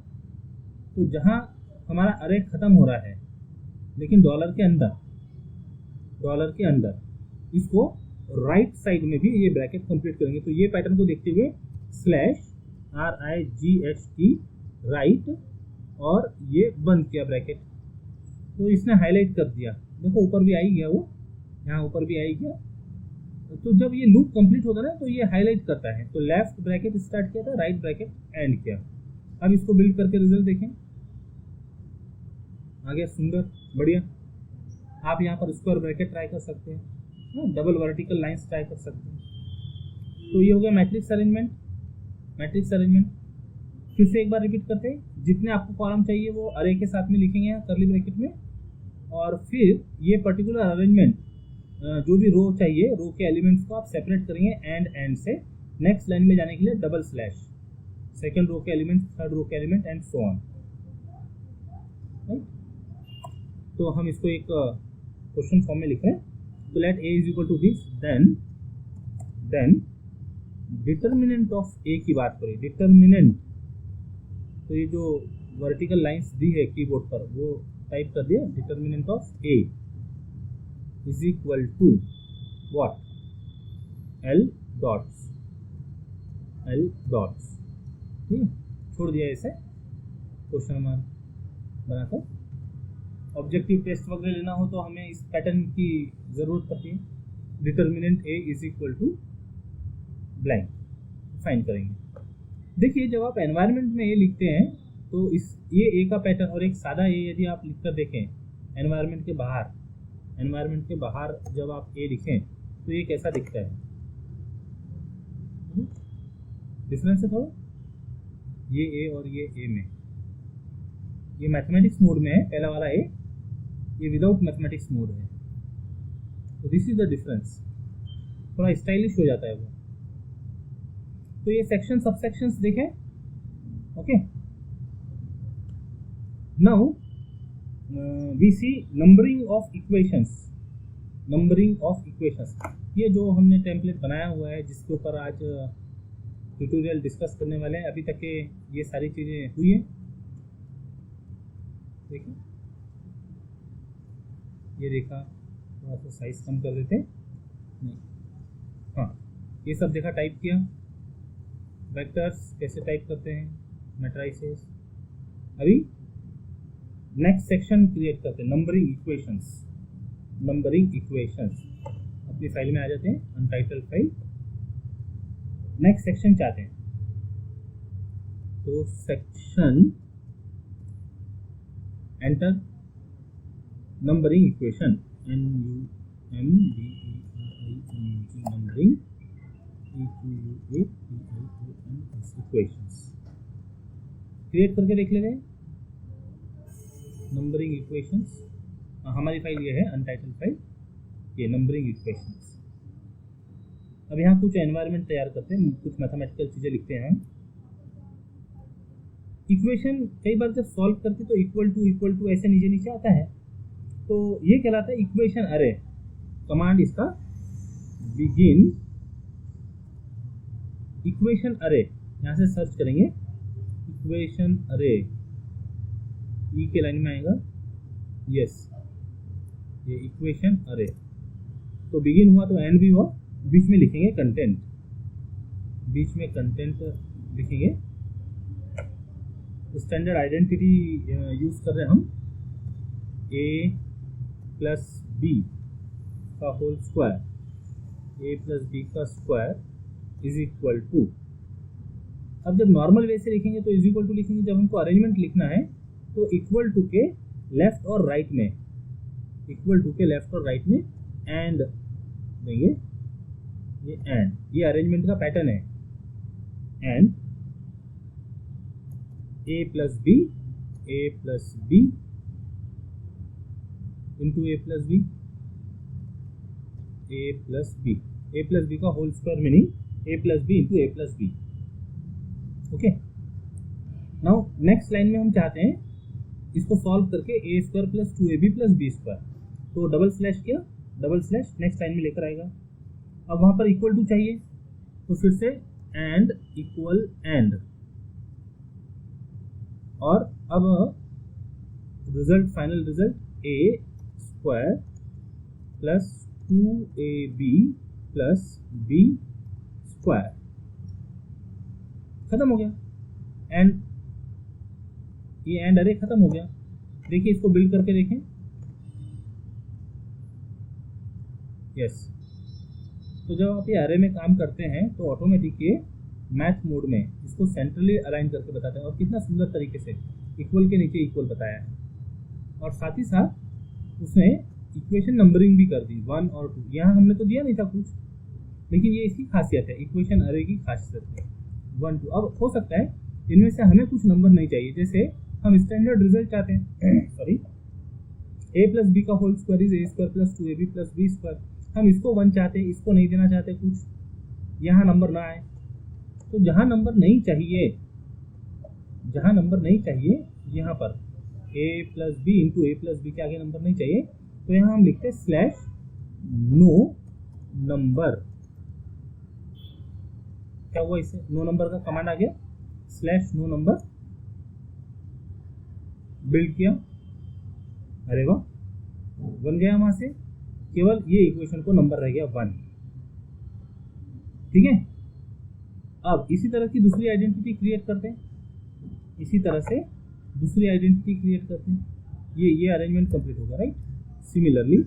तो जहां हमारा अरे खत्म हो रहा है, लेकिन डॉलर के अंदर इसको राइट साइड में भी ये ब्रैकेट कंप्लीट करेंगे। तो ये पैटर्न को देखते हुए /RIGHT राइट, और ये बंद किया ब्रैकेट। तो इसने हाईलाइट कर दिया, देखो ऊपर भी आई गया, वो यहाँ ऊपर भी आई गया। तो जब ये लूप कंप्लीट होता है ना तो ये हाईलाइट करता है। तो लेफ्ट ब्रैकेट स्टार्ट किया था, राइट ब्रैकेट एंड किया। अब इसको बिल्ड करके रिजल्ट देखें, आ गया सुंदर, बढ़िया। आप यहाँ पर स्क्वायर ब्रैकेट ट्राई कर सकते हैं, डबल वर्टिकल लाइंस ट्राई कर सकते हैं। तो ये हो गया मैट्रिक्स अरेंजमेंट। फिर से एक बार रिपीट करते हैं। जितने आपको कॉलम चाहिए वो अरे के साथ में लिखेंगे कर्ली ब्रैकेट में, और फिर ये पर्टिकुलर अरेंजमेंट जो भी रो चाहिए, रो के एलिमेंट्स को आप सेपरेट करेंगे एंड से। नेक्स्ट लाइन में जाने के लिए डबल स्लैश, सेकंड रो के एलिमेंट, थर्ड रो के एलिमेंट एंड सो ऑन। तो हम इसको एक क्वेश्चन फॉर्म में लिख रहे हैं। तो let a is equal to this, then determinant of a की बात करें। डिटर्मिनेंट, तो ये जो वर्टिकल लाइंस दी है कीबोर्ड पर वो टाइप कर दिया। Determinant of a is equal to what? L dots, ठीक है, छोड़ दिया इसे क्वेश्चन हमारा बनाकर। ऑब्जेक्टिव टेस्ट वगैरह लेना हो तो हमें इस पैटर्न की ज़रूरत पड़ती है। Determinant a is equal to blank find करेंगे। देखिए, जब आप एनवायरनमेंट में a लिखते हैं तो ये a का पैटर्न और एक सादा a यदि आप लिख कर देखें एनवायरनमेंट के बाहर जब आप a लिखें तो ये कैसा दिखता है? डिफरेंस है थोड़ा, ये a और ये a में। ये मैथमेटिक्स मोड में है पहला वाला a, ये विदाउट मैथमेटिक्स मोड है। तो दिस इज द डिफरेंस, थोड़ा स्टाइलिश हो जाता है वो। तो ये सेक्शन सब सेक्शंस देखें, okay. Now we see numbering of equations. ये जो हमने टेम्पलेट बनाया हुआ है जिसके ऊपर आज ट्यूटोरियल डिस्कस करने वाले हैं, अभी तक के ये सारी चीज़ें हुई हैं। देखिए, ये देखा, थोड़ा सा साइज कम कर देते हैं, नहीं, हाँ, ये सब देखा, टाइप किया। वेक्टर्स कैसे टाइप करते हैं, मैट्रिसेस। अभी नेक्स्ट सेक्शन क्रिएट करते हैं, नंबरिंग इक्वेशंस। अपनी फाइल में आ जाते हैं, अनटाइटल्ड फाइल। नेक्स्ट सेक्शन चाहते हैं तो section enter numbering equation, numbering equations create करके देख लेते हैं। नंबरिंग इक्वेशंस, हमारी फाइल ये है अनटाइटल्ड फाइल, ये नंबरिंग इक्वेशंस। अब यहाँ कुछ एनवायरनमेंट तैयार करते हैं, कुछ मैथमेटिकल चीज़ें लिखते हैं हम। इक्वेशन कई बार जब सॉल्व करते तो इक्वल टू ऐसे नीचे आता है, तो ये कहलाता है इक्वेशन अरे। कमांड इसका बिगिन इक्वेशन अरे, यहाँ से सर्च करेंगे इक्वेशन अरे, ई के लाइन में आएगा, यस, ये इक्वेशन अरे। तो बिगिन हुआ तो एंड भी हुआ, बीच में लिखेंगे कंटेंट, लिखेंगे। स्टैंडर्ड आइडेंटिटी यूज कर रहे हैं हम, ए प्लस बी का होल स्क्वायर, ए प्लस बी का स्क्वायर इज इक्वल टू, अब जब नॉर्मल वे से लिखेंगे तो इज इक्वल टू लिखेंगे, जब हमको अरेंजमेंट लिखना है तो इक्वल टू के लेफ्ट और राइट में, इक्वल टू के लेफ्ट और राइट में एंड देंगे, ये एंड, ये अरेंजमेंट का पैटर्न है, and A plus B into A plus B का whole square meaning A plus B into A plus B. Okay, now next line में हम चाहते हैं इसको सॉल्व करके A square plus 2ab plus B square, तो डबल स्लैश किया, डबल स्लैश नेक्स्ट लाइन में लेकर आएगा। अब वहां पर इक्वल टू चाहिए तो फिर से एंड इक्वल एंड, और अब result, final result A square plus 2ab plus B square, खत्म हो गया, एंड ये एंड अरे खत्म हो गया। देखिए इसको बिल्ड करके देखें, यस, तो जब आप ये अरे में काम करते हैं तो ऑटोमेटिक ये मैथ मोड में इसको सेंट्रली अलाइन करके बताते हैं, और कितना सुंदर तरीके से इक्वल के नीचे इक्वल बताया है, और साथ ही साथ उसने इक्वेशन नंबरिंग भी कर दी 1 और 2, यहाँ हमने तो दिया नहीं था कुछ, लेकिन ये इसकी खासियत है, इक्वेशन अरे की खासियत है 1 2। अब हो सकता है इनमें से हमें कुछ नंबर नहीं चाहिए, जैसे हम स्टैंडर्ड रिजल्ट चाहते हैं सॉरी, ए प्लस बी का whole square is A square plus 2ab plus B square, हम इसको 1 चाहते हैं, इसको नहीं देना चाहते, कुछ यहाँ नंबर ना आए, तो जहाँ नंबर नहीं चाहिए, जहाँ नंबर नहीं चाहिए यहाँ पर ए plus B into A plus B के आगे नंबर नहीं चाहिए, तो यहाँ हम लिखते हैं स्लैश नो नंबर। क्या हुआ इससे, नो नंबर का कमांड आ गया, स्लैश नो नंबर बिल्ड किया, अरे वाह, बन गया वहां से, केवल ये इक्वेशन को नंबर रह गया 1। ठीक है, अब इसी तरह की दूसरी आइडेंटिटी क्रिएट करते हैं, इसी तरह से दूसरी आइडेंटिटी क्रिएट करते हैं, ये अरेंजमेंट कंप्लीट होगा, राइट। सिमिलरली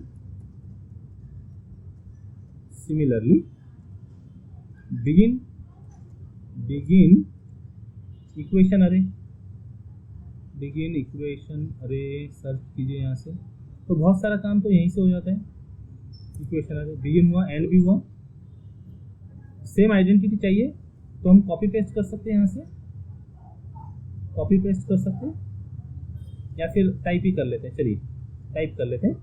बिगिन इक्वेशन अरे सर्च कीजिए यहाँ से, तो बहुत सारा काम तो यहीं से हो जाता है। इक्वेशन अरे बिगिन हुआ, एंड भी हुआ, सेम आइडेंटिटी चाहिए तो हम कॉपी पेस्ट कर सकते हैं, यहाँ से कॉपी पेस्ट कर सकते हैं, या फिर टाइप ही कर लेते हैं, चलिए टाइप कर लेते हैं,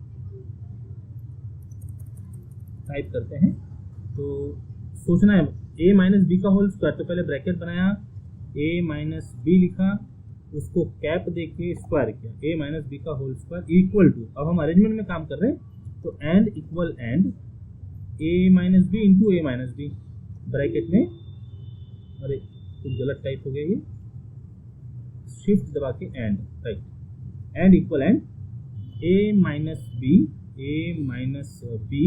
टाइप करते हैं। तो सोचना है a माइनस बी का होल स्क्वायर, तो पहले ब्रैकेट बनाया, a माइनस बी लिखा, उसको कैप देके स्क्वायर किया, a माइनस बी का होल स्क्वायर इक्वल टू, अब हम अरेंजमेंट में काम कर रहे हैं तो and equal and a minus B into a minus B bracket में, अरे कुछ गलत टाइप हो गया, ये शिफ्ट दबा के and, right, and equal and a minus B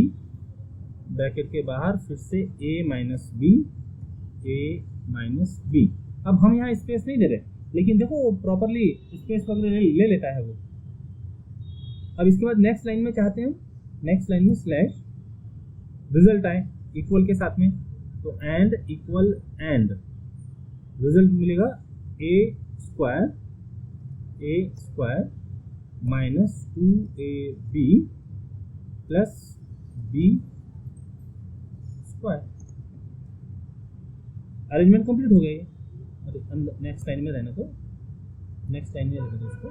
bracket के बाहर फिर से a माइनस बी। अब हम यहाँ स्पेस नहीं दे रहे, लेकिन देखो वो प्रॉपरली स्पेस वगैरह ले लेता है वो। अब इसके बाद नेक्स्ट लाइन में चाहते हैं, नेक्स्ट लाइन में स्लैश रिजल्ट आए इक्वल के साथ में, तो एंड इक्वल एंड, रिजल्ट मिलेगा A square minus 2ab plus B square. Arrangement complete हो गया ये, नेक्स्ट लाइन में रहने दो, नेक्स्ट लाइन में रहने दो इसको,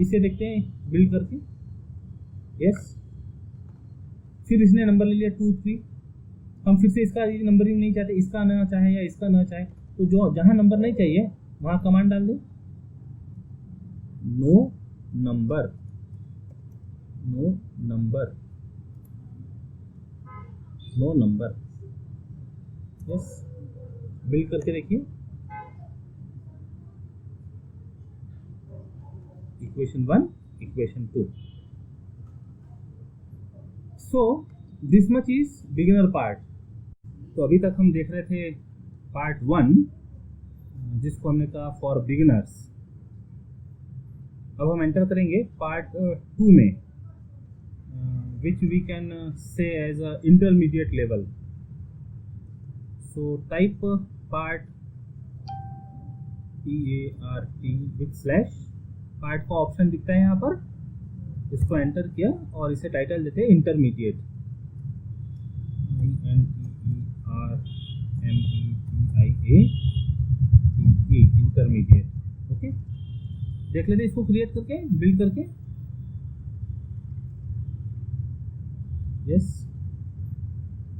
इसे देखते हैं बिल्ड करके, यस। फिर इसने नंबर ले लिया 2 3, हम फिर से इसका नंबरिंग नहीं चाहते, इसका ना चाहे या इसका ना चाहे, तो जो जहाँ नंबर नहीं चाहिए वहाँ कमांड डाल दे, नो नंबर, यस, बिल्ड करके देखिए, equation 1 equation 2। So this much is beginner part. तो अभी तक हम देख रहे थे पार्ट 1, जिसको हमने कहा फॉर बिगिनर्स। अब हम एंटर करेंगे पार्ट 2 में, which we can say as a intermediate level. So type part PART with slash. Part का ऑप्शन दिखता है यहाँ पर, इसको एंटर किया और इसे टाइटल देते हैं इंटरमीडिएट. INTERMEDIATE intermediate. ओके, देख लेते इसको क्रिएट करके, बिल्ड करके. यस,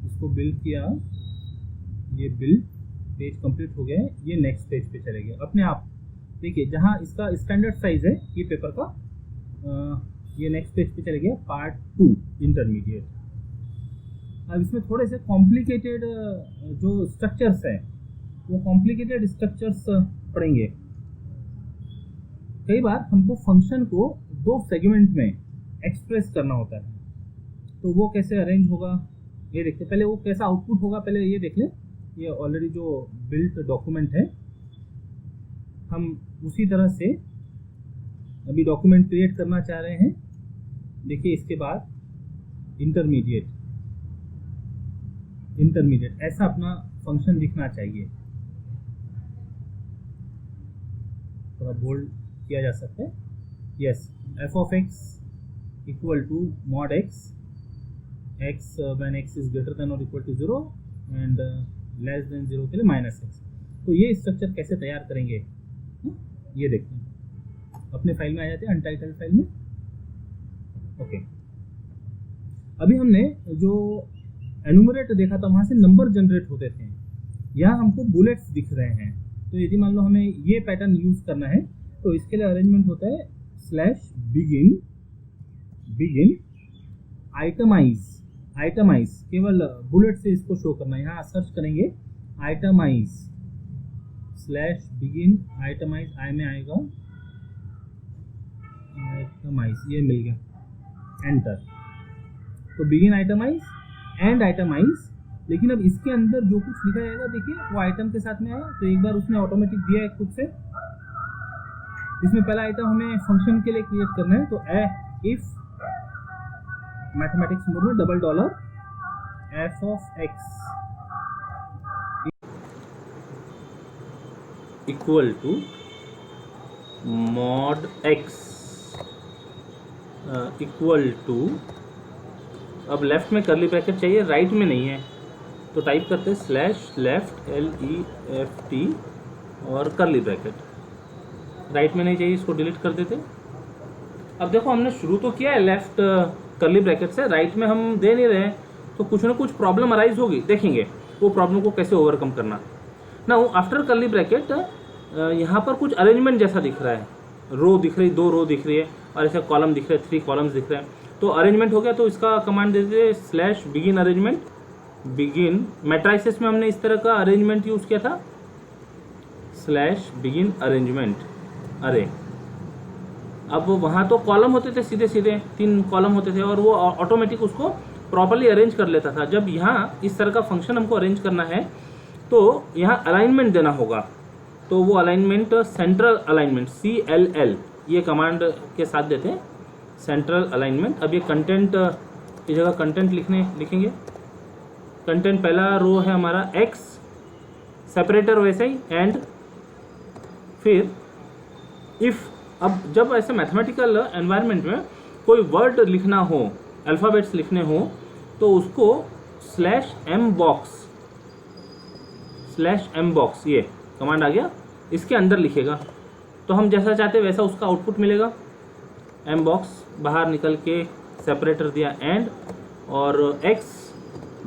इसको बिल्ड किया, ये बिल्ड पेज कंप्लीट हो गया है. ये नेक्स्ट पेज पे चले गए अपने आप. देखिए जहाँ इसका स्टैंडर्ड साइज है ये पेपर का, ये नेक्स्ट पेज पे चले गया पार्ट 2 इंटरमीडिएट. अब इसमें थोड़े से कॉम्प्लिकेटेड जो स्ट्रक्चर्स हैं, वो कॉम्प्लिकेटेड स्ट्रक्चर्स पढ़ेंगे. कई बार हमको फंक्शन को 2 सेगमेंट में एक्सप्रेस करना होता है, तो वो कैसे अरेंज होगा ये देखते. पहले वो कैसा आउटपुट होगा पहले ये देख लें. ये ऑलरेडी जो बिल्ट डॉक्यूमेंट है, हम उसी तरह से अभी डॉक्यूमेंट क्रिएट करना चाह रहे हैं. देखिए इसके बाद इंटरमीडिएट ऐसा अपना फंक्शन दिखना चाहिए. थोड़ा बोल्ड किया जा सकता है. Yes, f of x equal to mod x when x is greater than or equal to 0 and less than 0 के लिए -x. तो ये स्ट्रक्चर कैसे तैयार करेंगे ये देखते हैं. अपने फाइल में आ जाते हैं, अनटाइटल्ड फाइल में. ओके, अभी हमने जो एनुमरेट देखा था वहाँ से नंबर जनरेट होते थे. यहाँ हमको बुलेट्स दिख रहे हैं. तो यदि मान लो हमें ये पैटर्न यूज करना है तो इसके लिए अरेंजमेंट होता है /begin आइटमाइज. केवल बुलेट से इसको शो करना है. यहाँ सर्च करेंगे आइटमाइज /begin आइटमाइज. आई में आएगा आइटमाइज, ये मिल गया, एंटर. तो बिगिन आइटमाइज एंड आइटमाइज. लेकिन अब इसके अंदर जो कुछ लिखा जाएगा देखिए वो आइटम के साथ में आया. तो एक बार उसने ऑटोमेटिक दिया है खुद से. इसमें पहला आइटम हमें फंक्शन के लिए क्रिएट करना है. तो इफ मैथमेटिक्स मोड में $, f of x equal to mod x equal to. अब लेफ्ट में कर्ली ब्रैकेट चाहिए, राइट में नहीं है. तो टाइप करते हैं /left LEFT और कर्ली ब्रैकेट. राइट में नहीं चाहिए, इसको डिलीट कर देते. अब देखो हमने शुरू तो किया है लेफ्ट कर्ली ब्रैकेट से, राइट में हम दे नहीं रहे हैं, तो कुछ ना कुछ प्रॉब्लम अराइज होगी. देखेंगे वो प्रॉब्लम को कैसे ओवरकम करना. नाउ आफ्टर कर्ली ब्रैकेट यहाँ पर कुछ अरेंजमेंट जैसा दिख रहा है. रो दिख रही, 2 रो दिख रही है और ऐसे कॉलम दिख रहे हैं, 3 कॉलम्स दिख रहे हैं. तो अरेंजमेंट हो गया. तो इसका कमांड दे दीजिए /begin अरेंजमेंट. बिगिन मैट्राइसिस में हमने इस तरह का अरेंजमेंट यूज़ किया था, /begin अरेंजमेंट अरे. अब वहाँ तो कॉलम होते थे, सीधे 3 कॉलम होते थे और वो ऑटोमेटिक उसको प्रॉपर्ली अरेंज कर लेता था. जब यहाँ इस तरह का फंक्शन हमको अरेंज करना है तो यहाँ अलाइनमेंट देना होगा. तो वो अलाइनमेंट सेंट्रल अलाइनमेंट CLL ये कमांड के साथ देते हैं, सेंट्रल अलाइनमेंट. अब ये कंटेंट की जगह कंटेंट लिखेंगे. कंटेंट पहला रो है हमारा x, सेपरेटर वैसे ही एंड. फिर इफ़, अब जब ऐसे मैथमेटिकल एनवायरनमेंट में कोई वर्ड लिखना हो, अल्फ़ाबेट्स लिखने हो, तो उसको /mbox ये कमांड आ गया, इसके अंदर लिखेगा. तो हम जैसा चाहते वैसा उसका आउटपुट मिलेगा. mbox बाहर निकल के सेपरेटर दिया एंड, और x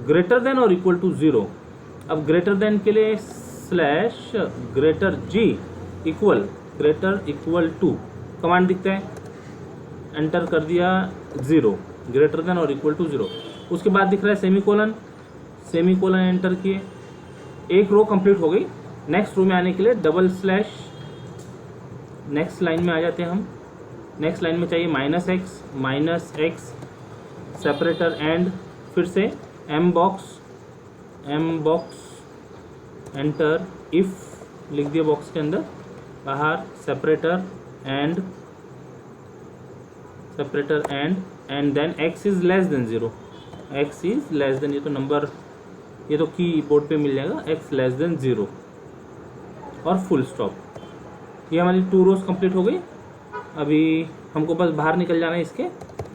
ग्रेटर देन और इक्वल टू 0. अब ग्रेटर देन के लिए greater इक्वल टू कमांड दिखता है, एंटर कर दिया 0, ग्रेटर देन और इक्वल टू 0. उसके बाद दिख रहा है सेमीकोलन एंटर किए. एक रो कंप्लीट हो गई. नेक्स्ट रो में आने के लिए /, नेक्स्ट लाइन में आ जाते हैं हम. नेक्स्ट लाइन में चाहिए -x सेपरेटर एंड, फिर से mbox एंटर. इफ़ लिख दिया बॉक्स के अंदर, बाहर separator and separator and then x is less than 0, x is less than, ये तो नंबर, ये तो कीबोर्ड पे मिल जाएगा, x लेस देन 0 और फुल स्टॉप। ये हमारी 2 रोज कंप्लीट हो गई। अभी हमको बस बाहर निकल जाना है इसके,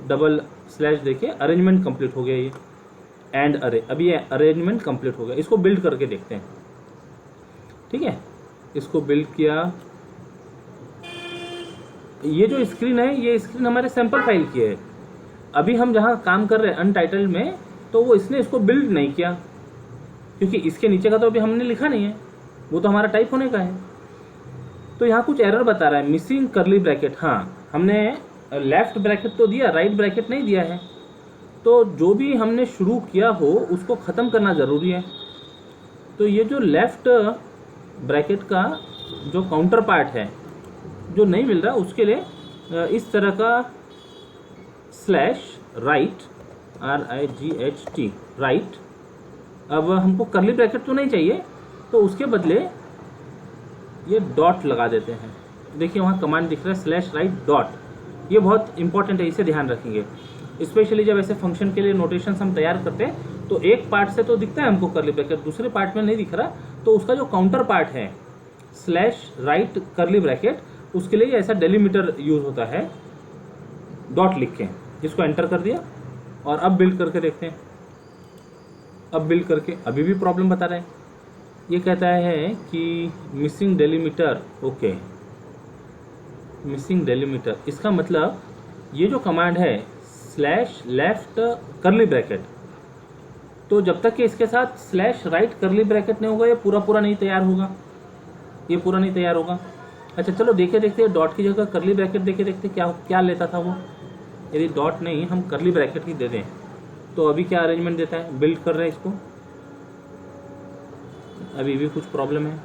डबल स्लैश देके अरेंजमेंट कंप्लीट हो गया ये एंड अरे, अभी ये अरेंजमेंट कंप्लीट हो गया। इसको बिल्ड करके देखते हैं, ठीक है। इसको बिल्ड किया, ये जो स्क्रीन है ये स्क्रीन हमारे सैंपल फाइल की है। अभी हम जहाँ काम कर रहे हैं अनटाइटल्ड में, तो वो इसने इसको बिल्ड नहीं किया क्योंकि इसके नीचे का तो अभी हमने लिखा नहीं है, वो तो हमारा टाइप होने का है। तो यहाँ कुछ एरर बता रहा है, मिसिंग कर्ली ब्रैकेट। हाँ, हमने लेफ्ट ब्रैकेट तो दिया, राइट ब्रैकेट नहीं दिया है। तो जो भी हमने शुरू किया हो उसको ख़त्म करना ज़रूरी है। तो ये जो लेफ्ट ब्रैकेट का जो काउंटर पार्ट है जो नहीं मिल रहा, उसके लिए इस तरह का स्लैश राइट, RIGHT राइट। अब हमको कर्ली ब्रैकेट तो नहीं चाहिए, तो उसके बदले ये डॉट लगा देते हैं। देखिए वहाँ कमांड दिख रहा है स्लैश राइट डॉट। ये बहुत इंपॉर्टेंट है, इसे ध्यान रखेंगे। स्पेशली जब ऐसे फंक्शन के लिए नोटेशंस हम तैयार करते हैं तो एक पार्ट से तो दिखता है हमको कर्ली ब्रैकेट, दूसरे पार्ट में नहीं दिख रहा, तो उसका जो काउंटर पार्ट है स्लैश राइट कर्ली ब्रैकेट, उसके लिए ऐसा डेलीमीटर यूज होता है, डॉट लिख के। इसको एंटर कर दिया और अब बिल्ड करके देखते हैं। अब बिल्ड करके अभी भी प्रॉब्लम बता रहा है, ये कहता है कि missing delimiter. Okay, missing delimiter, इसका मतलब ये जो कमांड है स्लैश लेफ्ट कर्ली ब्रैकेट, तो जब तक कि इसके साथ स्लैश राइट कर्ली ब्रैकेट नहीं होगा ये पूरा नहीं तैयार होगा, ये पूरा नहीं तैयार होगा। अच्छा चलो देखे देखते, डॉट की जगह कर्ली ब्रैकेट देखे देखते क्या लेता था वो। यदि डॉट नहीं हम कर्ली ब्रैकेट ही दे दें तो अभी क्या अरेंजमेंट देता है। बिल्ड कर रहे हैं इसको, अभी भी कुछ प्रॉब्लम है,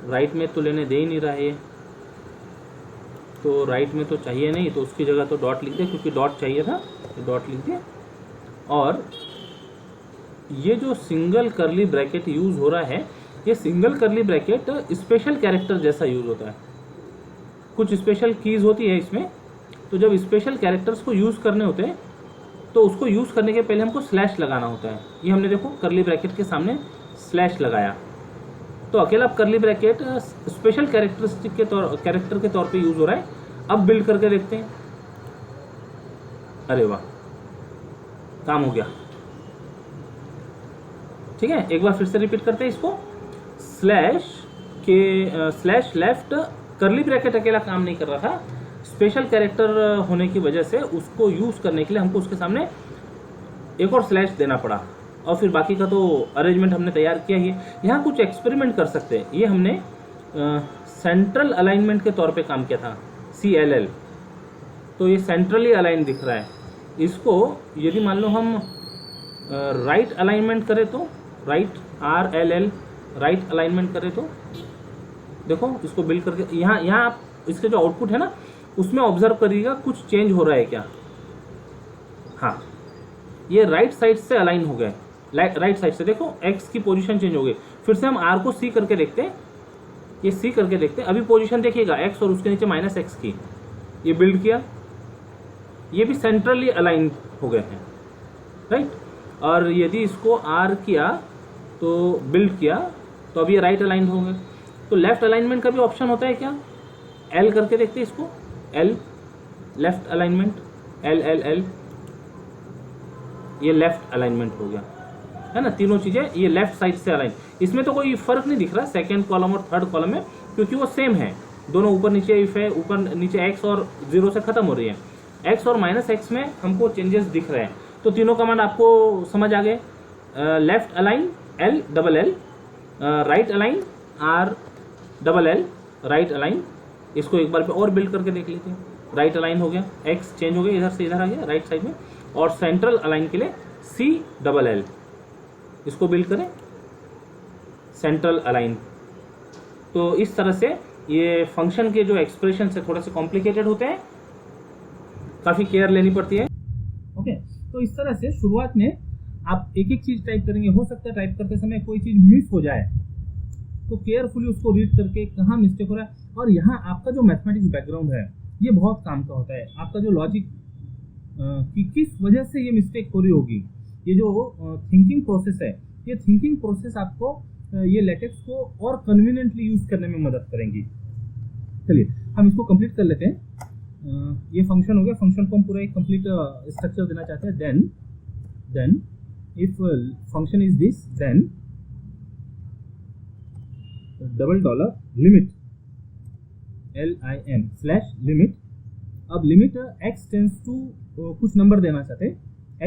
राइट में तो लेने दे ही नहीं रहा है ये, तो राइट में तो चाहिए नहीं, तो उसकी जगह तो डॉट लिख दे, क्योंकि डॉट चाहिए था तो डॉट लिख दे। और ये जो सिंगल कर्ली ब्रैकेट यूज़ हो रहा है, ये single curly bracket special character जैसा यूज़ होता है। कुछ स्पेशल कीज़ होती है इसमें, तो जब स्पेशल कैरेक्टर्स को यूज़ करने होते हैं तो उसको यूज़ करने के पहले हमको स्लैश लगाना होता है। ये हमने देखो कर्ली ब्रैकेट के सामने स्लैश लगाया, तो अकेला कर्ली ब्रैकेट स्पेशल कैरेक्टर के तौर पे यूज़ हो रहा है। अब बिल्ड करके देखते हैं, अरे वाह काम हो गया। ठीक है, एक बार फिर से रिपीट करते हैं इसको, स्लैश लेफ्ट कर्ली ब्रैकेट अकेला काम नहीं कर रहा था, स्पेशल कैरेक्टर होने की वजह से उसको यूज़ करने के लिए हमको उसके सामने एक और स्लैश देना पड़ा, और फिर बाकी का तो अरेंजमेंट हमने तैयार किया ही। यहाँ कुछ एक्सपेरिमेंट कर सकते हैं, ये हमने सेंट्रल अलाइनमेंट के तौर पे काम किया था, CLL। तो ये सेंट्रली अलाइन दिख रहा है, इसको यदि मान लो हम राइट अलाइनमेंट करें तो, राइट RLL राइट अलाइनमेंट करें तो देखो, इसको बिल्ड करके यहाँ आप इसके जो आउटपुट है ना उसमें ऑब्जर्व करिएगा कुछ चेंज हो रहा है क्या। हाँ, ये राइट साइड से अलाइन हो गए, राइट साइड से देखो x की पोजीशन चेंज हो गई। फिर से हम R को C करके देखते हैं, ये C करके देखते हैं, अभी पोजीशन देखिएगा x और उसके नीचे -x की, ये बिल्ड किया, ये भी सेंट्रली अलाइन हो गए हैं, राइट। और यदि इसको R किया तो बिल्ड किया तो अभी ये राइट अलाइन होंगे। तो लेफ्ट अलाइनमेंट का भी ऑप्शन होता है क्या, L करके देखते हैं इसको, L लेफ्ट अलाइनमेंट, L ये लेफ्ट अलाइनमेंट हो गया है ना, तीनों चीज़ें ये लेफ्ट साइड से अलाइन। इसमें तो कोई फर्क नहीं दिख रहा सेकेंड कॉलम और थर्ड कॉलम में, क्योंकि वो सेम है, दोनों ऊपर नीचे इफ है, ऊपर नीचे x और 0 से ख़त्म हो रही है, x और -x में हमको चेंजेस दिख रहे हैं। तो तीनों कमांड आपको समझ आ गए, left align L, right align RLL right align. इसको एक बार पे और बिल्ड करके देख लेते हैं, राइट अलाइन हो गया, x चेंज हो गया, इधर से इधर आ गया राइट साइड में, और सेंट्रल अलाइन के लिए CLL, इसको बिल्ड करें सेंट्रल अलाइन। तो इस तरह से ये फंक्शन के जो एक्सप्रेशन से थोड़े से कॉम्प्लिकेटेड होते हैं, काफ़ी केयर लेनी पड़ती है। ओके, तो इस तरह से शुरुआत में आप एक एक चीज़ टाइप करेंगे, हो सकता है टाइप करते समय कोई चीज़ मिस हो जाए, तो केयरफुली उसको रीड करके कहाँ मिस्टेक हो रहा है। और यहाँ आपका जो मैथमेटिक्स बैकग्राउंड है ये बहुत काम का होता है। आपका जो लॉजिक कि किस वजह से ये मिस्टेक हो रही होगी, ये जो थिंकिंग प्रोसेस है, ये थिंकिंग प्रोसेस आपको ये लेटेक्स को और कन्वीनियंटली यूज करने में मदद करेंगी। चलिए हम इसको कंप्लीट कर लेते हैं। ये फंक्शन हो गया, फंक्शन को हम पूरा एक कंप्लीट स्ट्रक्चर देना चाहते हैं। Then if function is this, then double dollar limit LIM slash limit. अब लिमिट x टेंस टू कुछ नंबर देना चाहते हैं,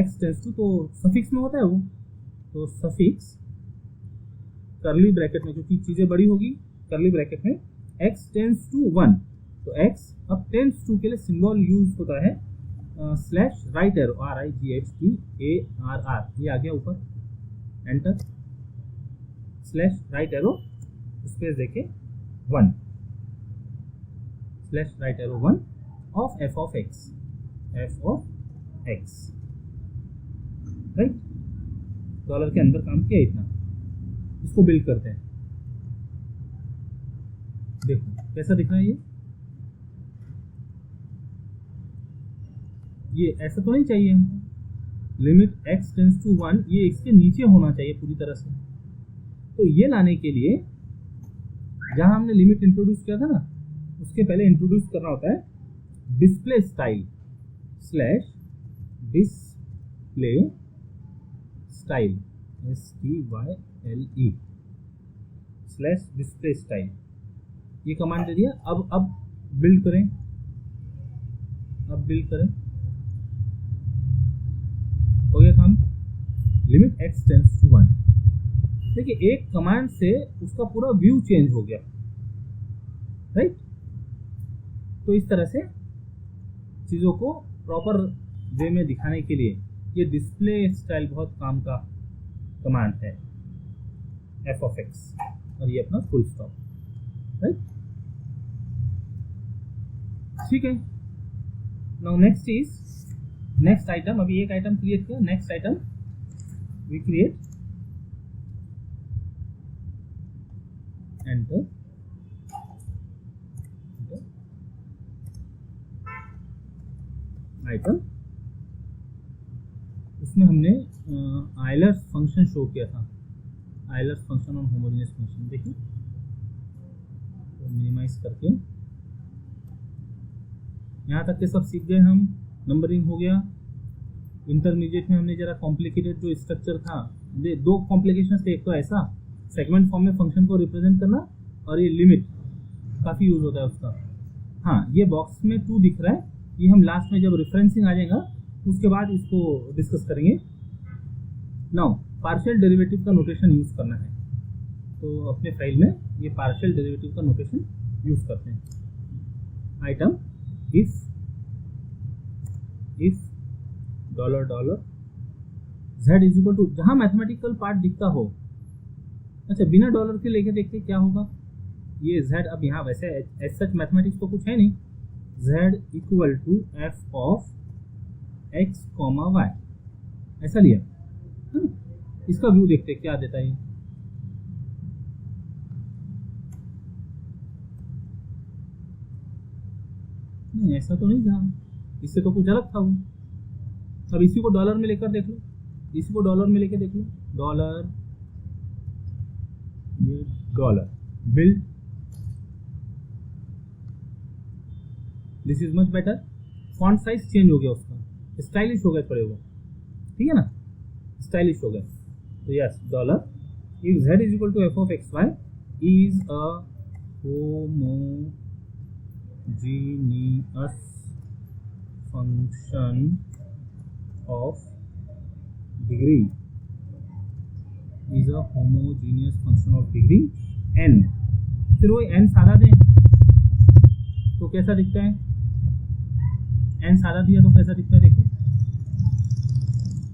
x टेंस टू तो सफिक्स में होता है वो, तो सफिक्स करली ब्रैकेट में, क्योंकि चीजें बड़ी होगी, करली ब्रैकेट में x टेंस टू 1, तो x अब टेंस टू के लिए सिंबल यूज होता है स्लैश राइट एरो RIGHTARR, ये आ गया ऊपर, enter, slash right arrow space देके 1 slash right arrow 1 of f of x, right. Dollar के अंदर काम किया इतना, इसको बिल्ड करते हैं। देखो कैसा दिख रहा है ये ऐसा तो नहीं चाहिए हमको। लिमिट x टेंस टू 1, ये x के नीचे होना चाहिए पूरी तरह से। तो ये लाने के लिए जहां हमने लिमिट इंट्रोड्यूस किया था ना, उसके पहले इंट्रोड्यूस करना होता है display style slash display style STYLE slash display style, ये कमांड दे दिया। अब बिल्ड करें, हो गया काम। लिमिट x टेंस टू 1, देखिए एक कमांड से उसका पूरा व्यू चेंज हो गया, राइट। तो इस तरह से चीज़ों को प्रॉपर वे में दिखाने के लिए ये डिस्प्ले स्टाइल बहुत काम का कमांड है, f of x, और ये अपना फुल स्टॉप, राइट। ठीक है, नाउ नेक्स्ट आइटम, अभी एक आइटम क्रिएट किया, next item we create enter item. उसमें हमने आइलर्स फंक्शन शो किया था, आइलर्स फंक्शन और होमोजेनियस फंक्शन। देखिए तो मिनिमाइज करके यहाँ तक के सब सीख गए हम। नंबरिंग हो गया। इंटरमीडिएट में हमने जरा कॉम्प्लिकेटेड जो स्ट्रक्चर था, दो कॉम्प्लिकेशन थे, एक तो ऐसा सेगमेंट फॉर्म में फंक्शन को रिप्रेजेंट करना, और ये लिमिट काफ़ी यूज होता है उसका। हाँ, ये बॉक्स में 2 दिख रहा है, ये हम लास्ट में जब रेफरेंसिंग आ जाएगा उसके बाद इसको डिस्कस करेंगे। नाउ पार्शियल डेरिवेटिव का नोटेशन यूज करना है, तो अपने फाइल में ये पार्शियल डेरिवेटिव का नोटेशन यूज करते हैं। Item if $$ z is equal to, जहां मैथमेटिकल पार्ट दिखता हो। अच्छा, बिना डॉलर के लेके देखते क्या होगा। ये z अब यहाँ वैसे एज सच मैथमेटिक्स तो कुछ है नहीं, z equal to f of x, y ऐसा लिया। इसका व्यू देखते क्या देता है। नहीं, ऐसा तो नहीं था, इससे तो कुछ अलग था वो। अब इसी को डॉलर में लेकर देख लो, इसी को डॉलर में लेकर देख लो, डॉलर, ये dollar build, this is much better. Font size change हो गया उसका, स्टाइलिश हो गया थोड़े वो, ठीक है ना, स्टाइलिश हो गया। तो yes, dollar if z is equal to f of x y is a homogeneous function of degree, is a homogeneous function of degree n। फिर वो n सादा दें तो कैसा दिखता है, n सादा दिया तो कैसा दिखता है देखो।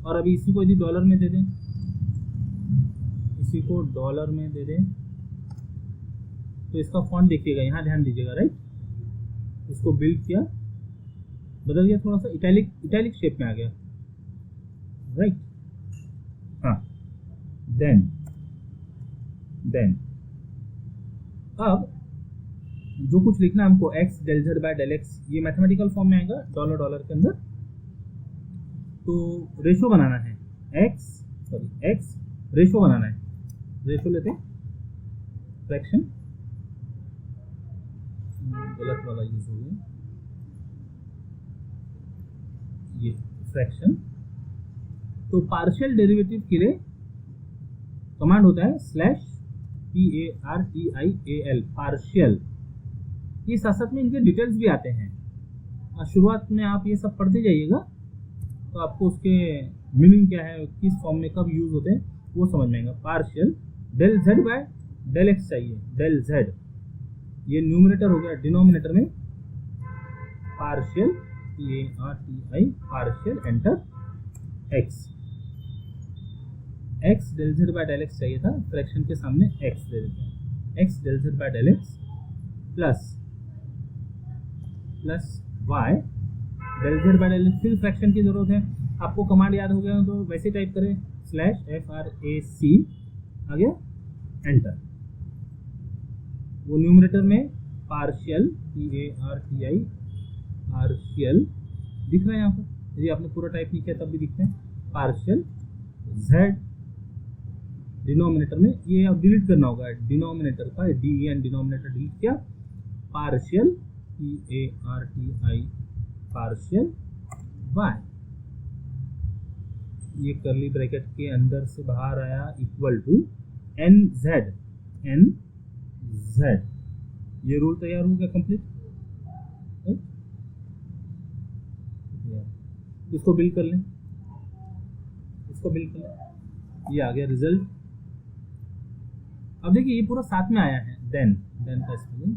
और अभी इसी को यदि डॉलर में दे दें, इसी को डॉलर में दे दें, तो इसका फॉन्ट देखिएगा, यहाँ ध्यान दीजिएगा, राइट। इसको बिल्ड किया, बदल गया, थोड़ा सा इटैलिक शेप में आ गया, राइट। हाँ, देन अब जो कुछ लिखना है हमको x del z by del x, ये मैथमेटिकल फॉर्म में आएगा डॉलर डॉलर के अंदर। तो रेशो बनाना है x रेशो बनाना है, रेशो लेते हैं, फ्रैक्शन, गलत वाला यूज हो गया, ये फ्रैक्शन। तो पार्शियल डेरिवेटिव के लिए कमांड होता है /PARTIAL, पार्शियल। ये साथ साथ में इनके डिटेल्स भी आते हैं, और शुरुआत में आप ये सब पढ़ते जाइएगा तो आपको उसके मीनिंग क्या है, किस फॉर्म में कब यूज होते हैं वो समझ में आएगा। Partial del z by del x चाहिए, डेल z, ये न्यूमरेटर हो गया, डिनोमिनेटर में partial PARTI, partial enter x del z by del x चाहिए था, फ्रैक्शन के सामने x दे देते हैं, x del z by del x plus y del z by del x। फिर फ्रैक्शन की जरूरत है, आपको कमांड याद हो गया तो वैसे टाइप करें /FRAC, आ गया एंटर। वो न्यूमरेटर में पार्शियल PARTI, पार्शियल दिख रहा है यहाँ पर, यदि आपने पूरा टाइप नहीं किया तब भी दिखते हैं, पार्शियल z, डिनोमिनेटर में ये अब डिलीट करना होगा, डिनोमिनेटर का DEN, डिनोमिनेटर डिलीट किया, पार्शियल PARTI, पार्शियल y, ये करली ब्रैकेट के अंदर से बाहर आया, इक्वल टू NZ, ये रूल तैयार हो गया कंप्लीट। इसको बिल कर लें, ये आ गया रिजल्ट। अब देखिए ये पूरा साथ में आया है, देन का स्पेलिंग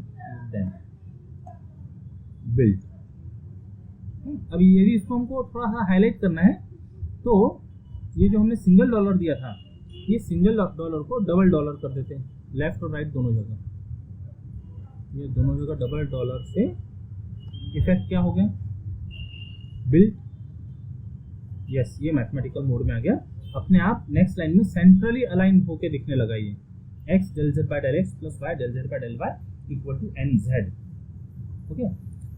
देन, बिल्ट। अब यदि इसको हमको थोड़ा सा हाईलाइट करना है तो ये जो हमने सिंगल डॉलर दिया था, ये सिंगल डॉलर को डबल डॉलर कर देते हैं, लेफ्ट और राइट दोनों जगह, ये दोनों जगह डबल डॉलर से इफेक्ट क्या हो गया, बिल्ट। यस, ये मैथमेटिकल मोड में आ गया, अपने आप नेक्स्ट लाइन में सेंट्रली अलाइन होके दिखने लगा, ये x del z by del x plus y del z by del y equal to NZ। Okay,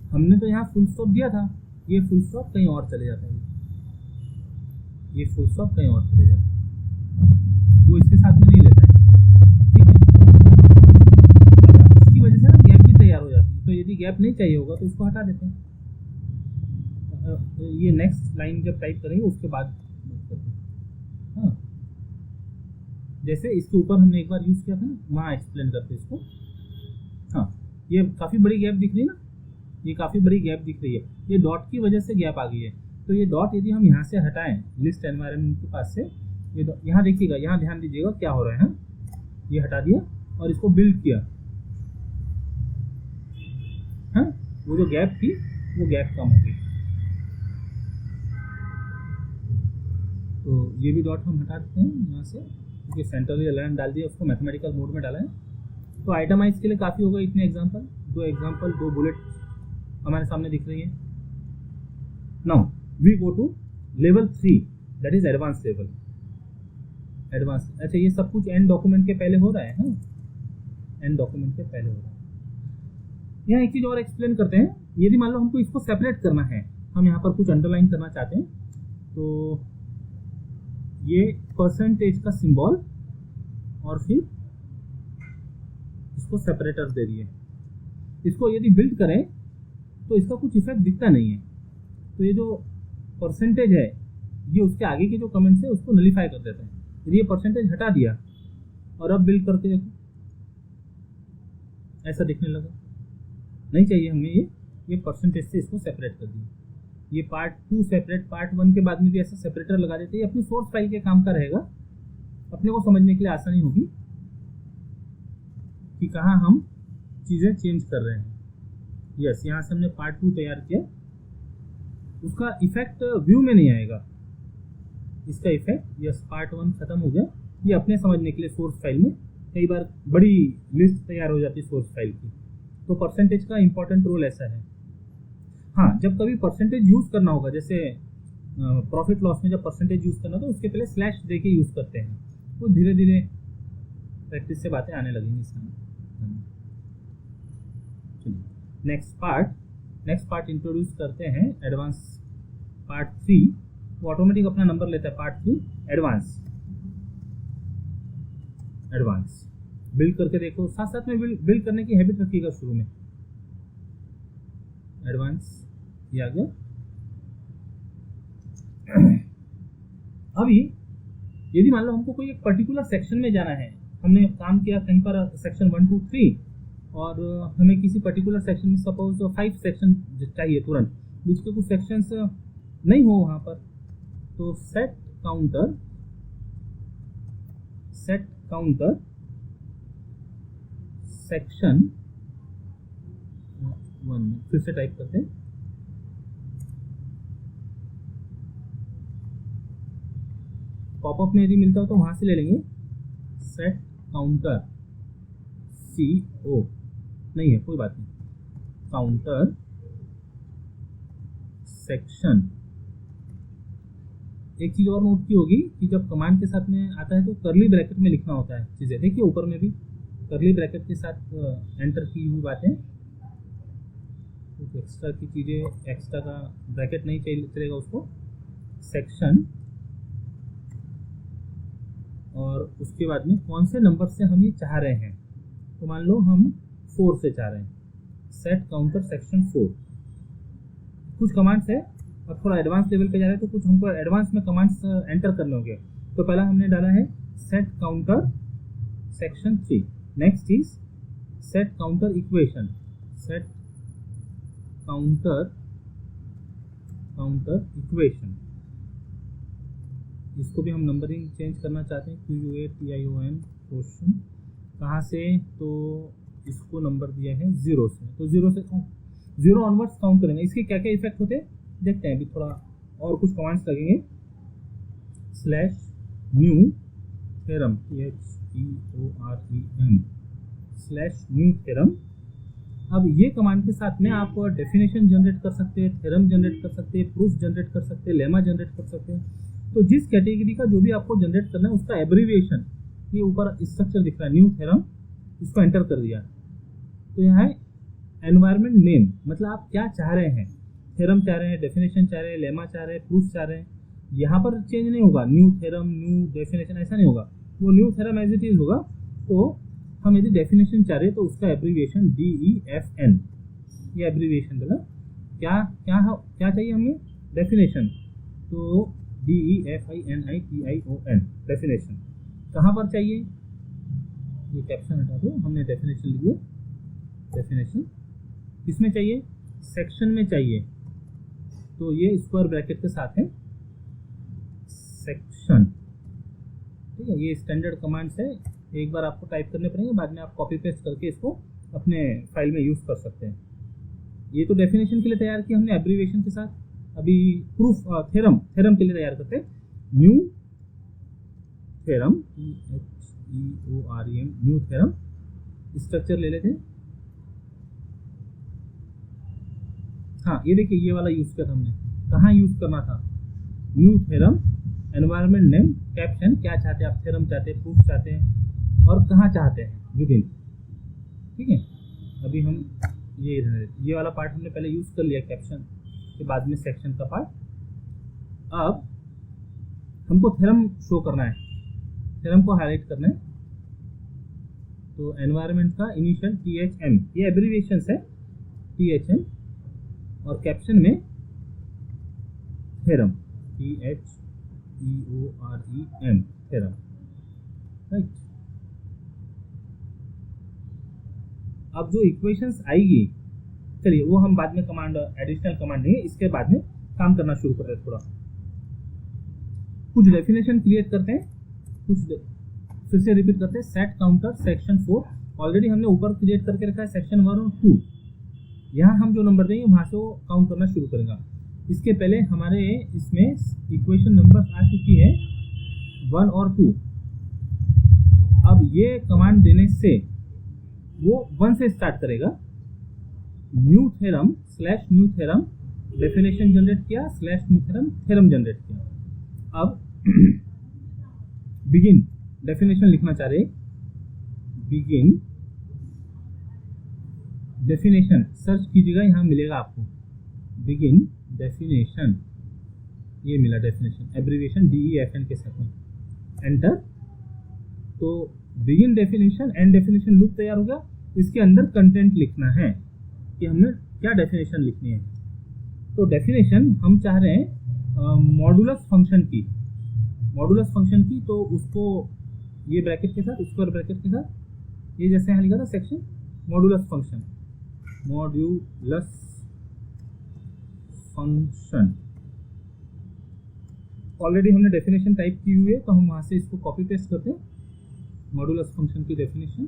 हमने तो यहाँ फुल स्टॉप दिया था, ये फुल स्टॉप कहीं और चले जाता है, ये फुल स्टॉप कहीं और चले जाता है, वो इसके साथ में नहीं लेता है, ठीक है। उसकी वजह से ना गैप भी तैयार हो जाती है, तो यदि गैप नहीं चाहिए होगा तो इसको हटा देते हैं। ये नेक्स्ट लाइन जब टाइप करेंगे उसके बाद करते हैं। हाँ, जैसे इसके ऊपर हमने एक बार यूज किया था ना, वहाँ एक्सप्लेन करते इसको। हाँ, ये काफ़ी बड़ी गैप दिख रही है ना, ये काफ़ी बड़ी गैप दिख रही है, ये डॉट की वजह से गैप आ गई है। तो ये डॉट यदि हम यहाँ से हटाएं लिस्ट एनवायरनमेंट के पास से, ये यहाँ देखिएगा, यहाँ ध्यान दीजिएगा क्या हो रहा है। ये हटा दिया और इसको बिल्ड किया, हाँ, वो जो गैप थी वो गैप कम हो गई। तो ये भी डॉट हम हटा देते हैं यहाँ से, क्योंकि सेंट्रली अलाइन डाल दिया, उसको मैथमेटिकल मोड में डाला है। तो आइटमाइज के लिए काफ़ी हो गए इतने एग्जाम्पल, दो बुलेट हमारे सामने दिख रही है। Now we go to level 3, that is advance level, advance. अच्छा, ये सब कुछ एंड डॉक्यूमेंट के पहले हो रहा है, हाँ, एंड डॉक्यूमेंट के पहले हो रहा है। यहाँ एक चीज़ और एक्सप्लेन करते हैं, यदि मान लो हमको इसको सेपरेट करना है, हम यहाँ पर कुछ अंडरलाइन करना चाहते हैं, तो ये परसेंटेज का सिंबल और फिर इसको सेपरेटर दे दिए। इसको यदि बिल्ड करें तो इसका कुछ इफेक्ट दिखता नहीं है, तो ये जो परसेंटेज है ये उसके आगे के जो कमेंट्स है उसको नलीफाई कर देते हैं। यदि ये परसेंटेज हटा दिया और अब बिल्ड करके देखो, ऐसा दिखने लगा, नहीं चाहिए हमें ये परसेंटेज से इसको सेपरेट कर दिया। ये पार्ट 2 सेपरेट, पार्ट 1 के बाद में भी ऐसा सेपरेटर लगा देते हैं, ये अपनी सोर्स फाइल के काम का रहेगा, अपने को समझने के लिए आसानी होगी कि कहाँ हम चीज़ें चेंज कर रहे हैं। यस, यहाँ से हमने पार्ट 2 तैयार किया, उसका इफेक्ट व्यू में नहीं आएगा, इसका इफेक्ट, यस, पार्ट 1 खत्म हो गया। ये अपने समझने के लिए सोर्स फाइल में कई बार बड़ी लिस्ट तैयार हो जाती है सोर्स फाइल की, तो परसेंटेज का इंपॉर्टेंट रोल ऐसा है। हाँ, जब कभी परसेंटेज यूज़ करना होगा, जैसे प्रॉफिट लॉस में जब परसेंटेज यूज़ करना तो उसके पहले स्लैश दे के यूज़ करते हैं, तो धीरे धीरे प्रैक्टिस से बातें आने लगेंगी इसमें। नेक्स्ट पार्ट इंट्रोड्यूस करते हैं एडवांस पार्ट 3, वो ऑटोमेटिक अपना नंबर लेता है पार्ट 3 एडवांस बिल्ड करके देखो, साथ साथ में बिल्ड करने की हैबिट रखिएगा शुरू में। एडवांस ये आ गया। अभी यदि मान लो हमको कोई एक पर्टिकुलर सेक्शन में जाना है, हमने काम किया कहीं पर सेक्शन 1 2 3 और हमें किसी पर्टिकुलर सेक्शन में सपोज 5 सेक्शन चाहिए तुरंत, जिसके कुछ सेक्शंस नहीं हो वहाँ पर, तो सेट काउंटर सेक्शन 1 फिर से टाइप करते हैं, पॉपअप में यदि मिलता हो तो वहां से ले लेंगे। सेट काउंटर CO नहीं है कोई बात नहीं, काउंटर सेक्शन। एक चीज और नोट की होगी कि जब कमांड के साथ में आता है तो करली ब्रैकेट में लिखना होता है चीजें, देखिए ऊपर में भी करली ब्रैकेट के साथ एंटर की हुई बातें, कुछ एक्स्ट्रा की चीजें, एक्स्ट्रा का ब्रैकेट नहीं चलेगा उसको। सेक्शन और उसके बाद में कौन से नंबर से हम ये चाह रहे हैं, तो मान लो हम 4 से चाह रहे हैं, सेट काउंटर सेक्शन 4। कुछ कमांड्स है और थोड़ा एडवांस लेवल पे जा रहे हैं तो कुछ हमको एडवांस में कमांड्स एंटर करने होंगे। तो पहला हमने डाला है set counter section 3, next is set counter equation, set counter equation. इसको भी हम नंबरिंग चेंज करना चाहते हैं, QUATION क्वेश्चन कहाँ से, तो इसको नंबर दिया है 0 से, तो 0 ऑनवर्ड्स काउंट करेंगे। इसके क्या क्या इफेक्ट होते हैं देखते हैं, अभी थोड़ा और कुछ कमांड्स लगेंगे। /new theorem /new theorem. अब ये कमांड के साथ में आप डेफिनेशन जनरेट कर सकते हैं, थ्योरम जनरेट कर सकते हैं, प्रूफ जनरेट कर सकते हैं, लेमा जनरेट कर सकते हैं। तो जिस कैटेगरी का जो भी आपको जनरेट करना है उसका एब्रीविएशन, ये ऊपर स्ट्रक्चर दिख रहा है न्यू थ्योरम, इसको एंटर कर दिया। तो यहाँ है एनवायरनमेंट नेम, मतलब आप क्या चाह रहे हैं, थ्योरम चाह रहे हैं, डेफिनेशन चाह रहे हैं, लेमा चाह रहे हैं, प्रूफ चाह रहे हैं। यहाँ पर चेंज नहीं होगा, न्यू थ्योरम न्यू डेफिनेशन ऐसा नहीं होगा, वो new theorem as it is होगा। तो हम यदि डेफिनेशन चाह रहे हैं तो उसका एब्रीविएशन DEFN, ये एब्रीविएशन देगा। क्या चाहिए हमें, डेफिनेशन, तो DEFINITION डेफिनेशन। कहाँ पर चाहिए, ये कैप्शन हटा दो, हमने डेफिनेशन लिखी है। डेफिनेशन किसमें चाहिए, सेक्शन में चाहिए, तो ये स्क्वायर ब्रैकेट के साथ है सेक्शन, ठीक है। ये स्टैंडर्ड कमांड्स है, एक बार आपको टाइप करने पड़ेंगे, बाद में आप कॉपी पेस्ट करके इसको अपने फाइल में यूज कर सकते हैं। ये तो डेफिनेशन के लिए तैयार किया हमने एब्रीविएशन के साथ। अभी प्रूफ थ्योरम के लिए तैयार करते हैं, new theorem THEOREM new theorem. Structure ले लेते हैं, हाँ ये देखिए ये वाला यूज किया था हमने, कहाँ यूज करना था, new theorem, environment name, caption, क्या चाहते हैं आप, थ्योरम चाहते हैं, प्रूफ चाहते हैं और कहाँ चाहते हैं, विद इन, ठीक है। अभी हम ये वाला पार्ट हमने पहले यूज कर लिया कैप्शन के बाद में सेक्शन का पार्ट। अब हमको थ्योरम शो करना है, थ्योरम को हाईलाइट करना है, तो एनवायरनमेंट का इनिशियल THM, ये एब्रीविएशन है THM, और कैप्शन में थ्योरम THEOREM थ्योरम, राइट। अब जो इक्वेशंस आएगी, चलिए वो हम बाद में कमांड एडिशनल कमांड देंगे, इसके बाद में काम करना शुरू करते हैं। थोड़ा कुछ डेफिनेशन क्रिएट करते हैं, कुछ फिर से रिपीट करते हैं। सेट काउंटर सेक्शन 4 ऑलरेडी हमने ऊपर क्रिएट करके रखा है, सेक्शन 1 और 2। यहाँ हम जो नंबर देंगे वहाँ से वो काउंट करना शुरू करेगा। इसके पहले हमारे इसमें इक्वेशन नंबर आ चुकी है 1 और 2। अब ये कमांड देने से वो 1 से स्टार्ट करेगा, new theorem /new theorem definition generate किया /न्यू थ्योरम थ्योरम जनरेट किया। अब बिगिन डेफिनेशन लिखना चाह रहे, बिगिन डेफिनेशन सर्च कीजिएगा, यहाँ मिलेगा आपको बिगिन डेफिनेशन, ये मिला डेफिनेशन एब्रीविएशन DEFN के साथ में, एंटर। तो begin definition and definition loop तैयार हो गया। इसके अंदर कंटेंट लिखना है कि हमें क्या डेफिनेशन लिखनी है। तो डेफिनेशन हम चाह रहे हैं मॉडुलस फंक्शन की, मॉडुलस फंक्शन की, तो उसको ये ब्रैकेट के साथ, स्क्वायर ब्रैकेट के साथ, ये जैसे यहाँ लिखा था section modulus function, modulus function. Already हमने डेफिनेशन टाइप की हुई है, तो हम वहां से इसको कॉपी पेस्ट करते हैं, मॉडुलस फंक्शन की डेफिनेशन,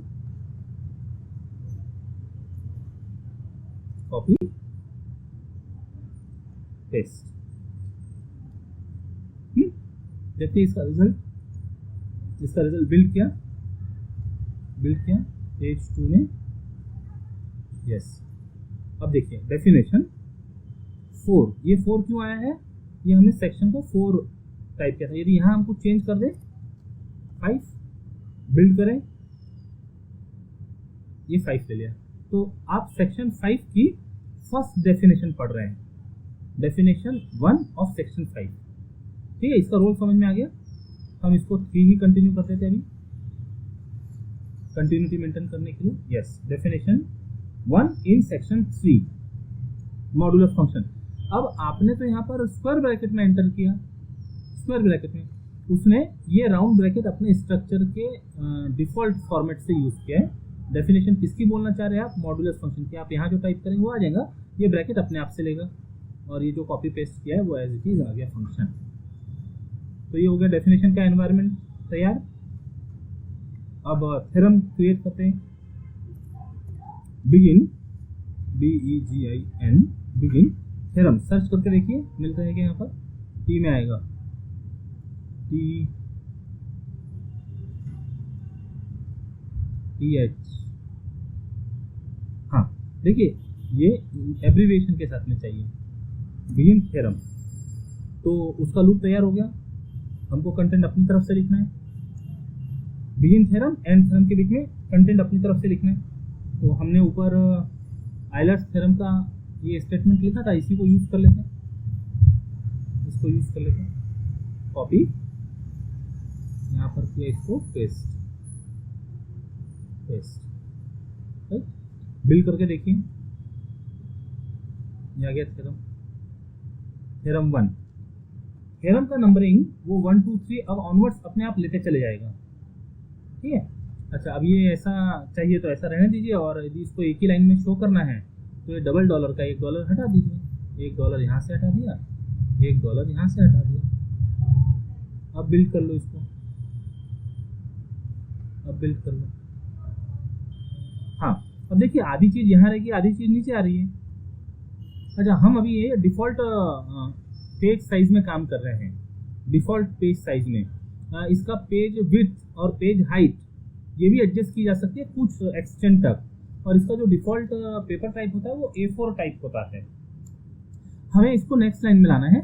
कॉपी पेस्ट। देखते हैं इसका रिजल्ट, बिल्ड किया पेज 2 में, यस। अब देखिए डेफिनेशन 4, ये 4 क्यों आया है, ये हमने सेक्शन को 4 टाइप किया था। यदि यहाँ हमको चेंज कर दे 5, बिल्ड करें, ये 5 ले लिया, तो आप सेक्शन 5 की फर्स्ट डेफिनेशन पढ़ रहे हैं, डेफिनेशन 1 ऑफ सेक्शन 5। ठीक है, इसका रोल समझ में आ गया। हम इसको 3 ही कंटिन्यू करते थे अभी, कंटिन्यूटी मेंटेन करने के लिए। यस, डेफिनेशन 1 इन सेक्शन 3 मॉडुलस फंक्शन। अब आपने तो यहाँ पर स्क्वायर ब्रैकेट में एंटर किया, स्क्वायर ब्रैकेट में उसने ये राउंड ब्रैकेट अपने स्ट्रक्चर के डिफॉल्ट फॉर्मेट से यूज किया है। डेफिनेशन किसकी बोलना चाह रहे हैं आप, मॉडुलस फंक्शन की। आप यहाँ जो टाइप करेंगे वो आ जाएगा, ये ब्रैकेट अपने आप से लेगा, और ये जो कॉपी पेस्ट किया है वो एज इट इज आ गया फंक्शन। तो ये हो गया डेफिनेशन का एनवायरनमेंट तैयार। अब थ्योरम क्रिएट करते हैं। Begin BEGIN begin theorem search करके देखिए, मिलता है कि यहाँ पर T में आएगा, TH। हाँ देखिए, ये एब्रीविएशन के साथ में चाहिए, बिगिन थ्योरम। तो उसका लूप तैयार हो गया। हमको कंटेंट अपनी तरफ से लिखना है, बिगिन थ्योरम एंड थ्योरम के बीच में कंटेंट अपनी तरफ से लिखना है। तो हमने ऊपर आइलर्स थ्योरम का ये स्टेटमेंट लिखा था, इसी को यूज कर लेते हैं, इसको यूज कर लेते हैं। कॉपी, यहाँ पर किया, इसको पेस्ट, राइट। बिल्ड करके देखिए, ये आ गया थ्योरम 1। थ्योरम का नंबरिंग वो 1 2 3 अब ऑनवर्ड्स अपने आप लेते चले जाएगा। ठीक है, अच्छा। अब ये ऐसा चाहिए तो ऐसा रहने दीजिए, और यदि इसको एक ही लाइन में शो करना है तो ये $1 का $1 हटा दीजिए, $1 यहाँ से हटा दिया, $1 यहाँ से हटा दिया। अब बिल्ड कर लो इसको, अब बिल्ड कर लो। हाँ, अब देखिए आधी चीज यहाँ रहेगी, आधी चीज नीचे आ रही है। अच्छा, हम अभी ये डिफॉल्ट पेज साइज में काम कर रहे हैं, डिफॉल्ट पेज साइज में। इसका पेज विड्थ और पेज हाइट ये भी एडजस्ट की जा सकती है कुछ एक्सटेंट तक, और इसका जो डिफॉल्ट पेपर टाइप होता है वो A4 टाइप होता है। हमें इसको नेक्स्ट लाइन में लाना है,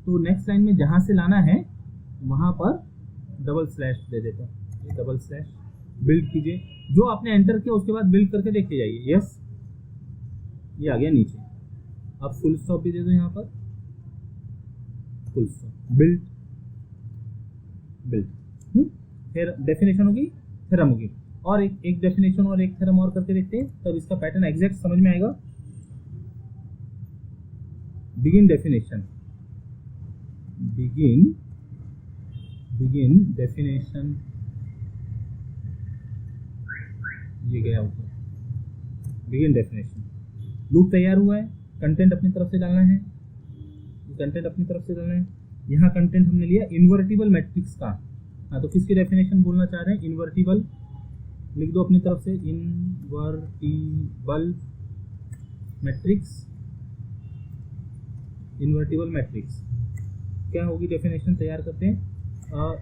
तो नेक्स्ट लाइन में जहाँ से लाना है वहाँ पर डबल स्लैश दे देते हैं, ये डबल स्लैश। बिल्ड कीजिए, जो आपने एंटर किया उसके बाद बिल्ड करके देखते जाइए। यस, ये आ गया नीचे। अब फुल स्टॉप भी दे दो, यहाँ पर फुल स्टॉप, बिल्ड। फिर डेफिनेशन होगी, थ्योरम होगी, और एक डेफिनेशन और एक थ्योरम और करके देखते हैं, तब इसका पैटर्न एग्जैक्ट समझ में आएगा। बिगिन डेफिनेशन, बिगिन डेफिनेशन, ये गया ऊपर, बिगिन डेफिनेशन। लूप तैयार हुआ है, कंटेंट अपनी तरफ से डालना है, कंटेंट अपनी तरफ से डालना है। यहाँ कंटेंट हमने लिया इन्वर्टिबल मैट्रिक्स का। हाँ, तो किसकी डेफिनेशन बोलना चाह रहे हैं, इन्वर्टिबल लिख दो अपनी तरफ से, इन्वर्टिबल मैट्रिक्स। इन्वर्टिबल मैट्रिक्स क्या होगी, डेफिनेशन तैयार करते हैं।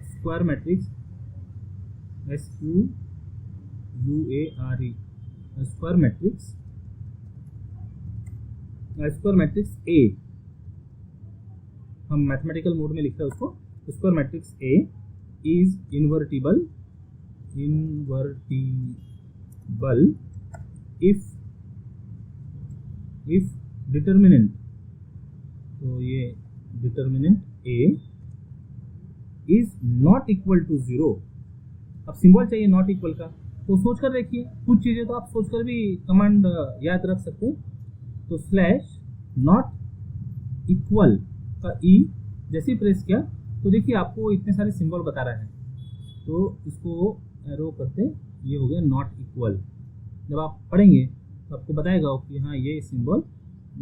Square matrix, SQUARE, square matrix, square matrix A, हम मैथमेटिकल मोड में लिखते हैं उसको। Square matrix A is invertible if if determinant, तो ये determinant A is not equal to 0। अब सिंबल चाहिए नॉट इक्वल का, तो सोच कर देखिए, कुछ चीज़ें तो आप सोच कर भी कमांड याद रख सकते हैं। तो स्लैश नॉट इक्वल का ई जैसे ही प्रेस किया तो देखिए आपको इतने सारे सिंबल बता रहा है, तो इसको एरो करते ये हो गया नॉट इक्वल। जब आप पढ़ेंगे तो आपको बताएगा कि हाँ ये symbol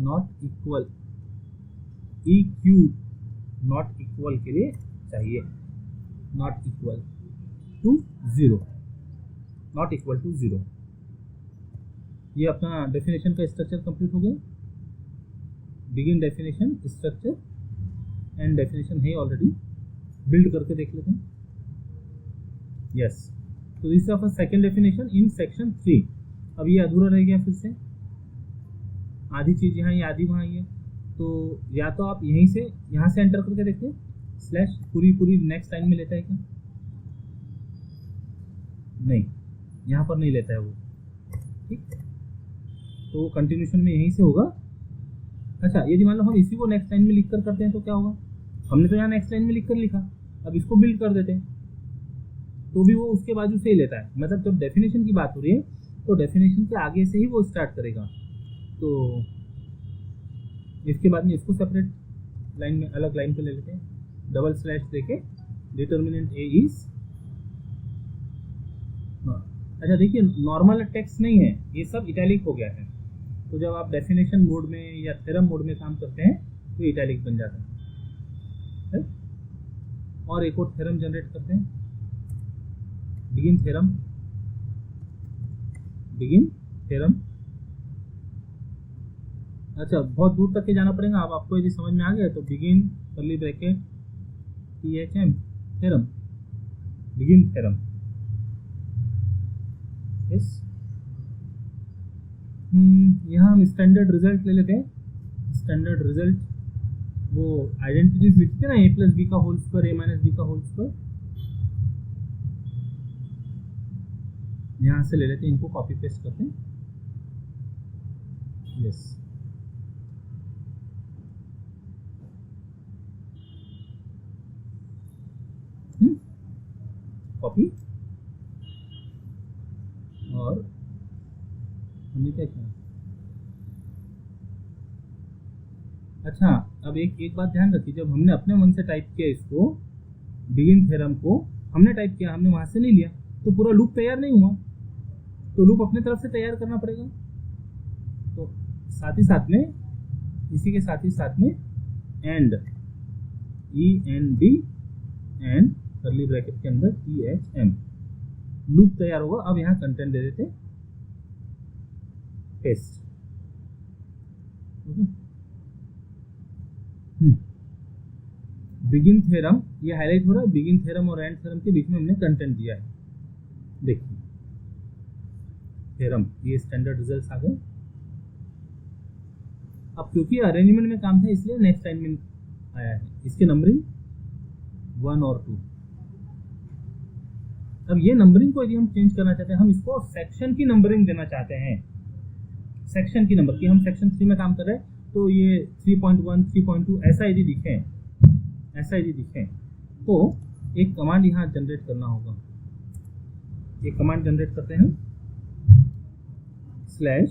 not equal, E Q not equal के लिए चाहिए, not equal to 0, not equal to 0। ये अपना डेफिनेशन का स्ट्रक्चर कंप्लीट हो गया। Begin definition, structure end definition है ऑलरेडी, बिल्ड करके देख लेते हैं। यस, तो this of second definition in section 3। अब ये अधूरा रह गया, फिर से आधी चीज यहाँ, ये आधी वहाँ है। तो या तो आप यहीं से यहाँ से एंटर करके देखते हैं, स्लैश पूरी नेक्स्ट लाइन में लेता है क्या? नहीं, यहाँ पर नहीं लेता है वो, ठीक। तो कंटिन्यूशन में यहीं से होगा। अच्छा, यदि मान लो हम इसी को नेक्स्ट लाइन में लिख कर करते हैं तो क्या होगा? हमने तो यहाँ नेक्स्ट लाइन में लिख कर लिखा, अब इसको बिल्ड कर देते हैं तो भी वो उसके बाजू से ही लेता है। मतलब जब डेफिनेशन की बात हो रही है तो डेफिनेशन के आगे से ही वो स्टार्ट करेगा। तो इसके बाद में इसको सेपरेट लाइन में, अलग लाइन पे ले लेते हैं, डबल स्लैश देके डिटर्मिनेंट ए इज। अच्छा देखिए, नॉर्मल टेक्स्ट नहीं है, ये सब इटैलिक हो गया है। तो जब आप डेफिनेशन मोड में या थ्योरम मोड में काम करते हैं तो इटैलिक बन जाता है। और एक और थ्योरम जनरेट करते हैं, बिगिन थ्योरम, बिगिन थ्योरम। अच्छा, बहुत दूर तक के जाना पड़ेगा। अब आपको यदि समझ में आ गया तो begin curly bracket THM theorem, begin theorem. Yes, यहाँ हम स्टैंडर्ड रिजल्ट ले लेते हैं। स्टैंडर्ड रिजल्ट वो आइडेंटिटीज लिखते हैं ना, a प्लस बी का whole square, a minus B का होल स्क्वायर, यहाँ से ले लेते हैं, इनको कॉपी पेस्ट करते हैं। यस, कॉपी, और हमने क्या किया? अच्छा, अब एक बात ध्यान रखिए, जब हमने अपने मन से टाइप किया इसको, बिगिन थ्योरम को हमने टाइप किया, हमने वहां से नहीं लिया, तो पूरा लूप तैयार नहीं हुआ। तो लूप अपने तरफ से तैयार करना पड़ेगा। तो साथ ही साथ में, इसी के साथ ही साथ में and, END and curly bracket के अंदर THM, लूप तैयार होगा। अब यहाँ कंटेंट दे देते, पेस्ट। बिगिन थ्योरम, ये हाईलाइट हो रहा है, बिगिन थ्योरम और एंड थ्योरम के बीच में हमने कंटेंट दिया है। देखिए थ्योरम, ये स्टैंडर्ड रिजल्ट्स आ गए। अब क्योंकि अरेंजमेंट में काम था इसलिए नेक्स्ट लाइन में आया है। इसके नंबरिंग 1 और 2। अब ये नंबरिंग को यदि हम चेंज करना चाहते हैं, हम इसको सेक्शन की नंबरिंग देना चाहते हैं, सेक्शन की नंबर की। हम सेक्शन 3 में काम कर रहे हैं, तो ये 3.1, 3.2 ऐसा यदि दिखे, तो एक कमांड यहाँ जनरेट करना होगा। एक कमांड जनरेट करते हैं, slash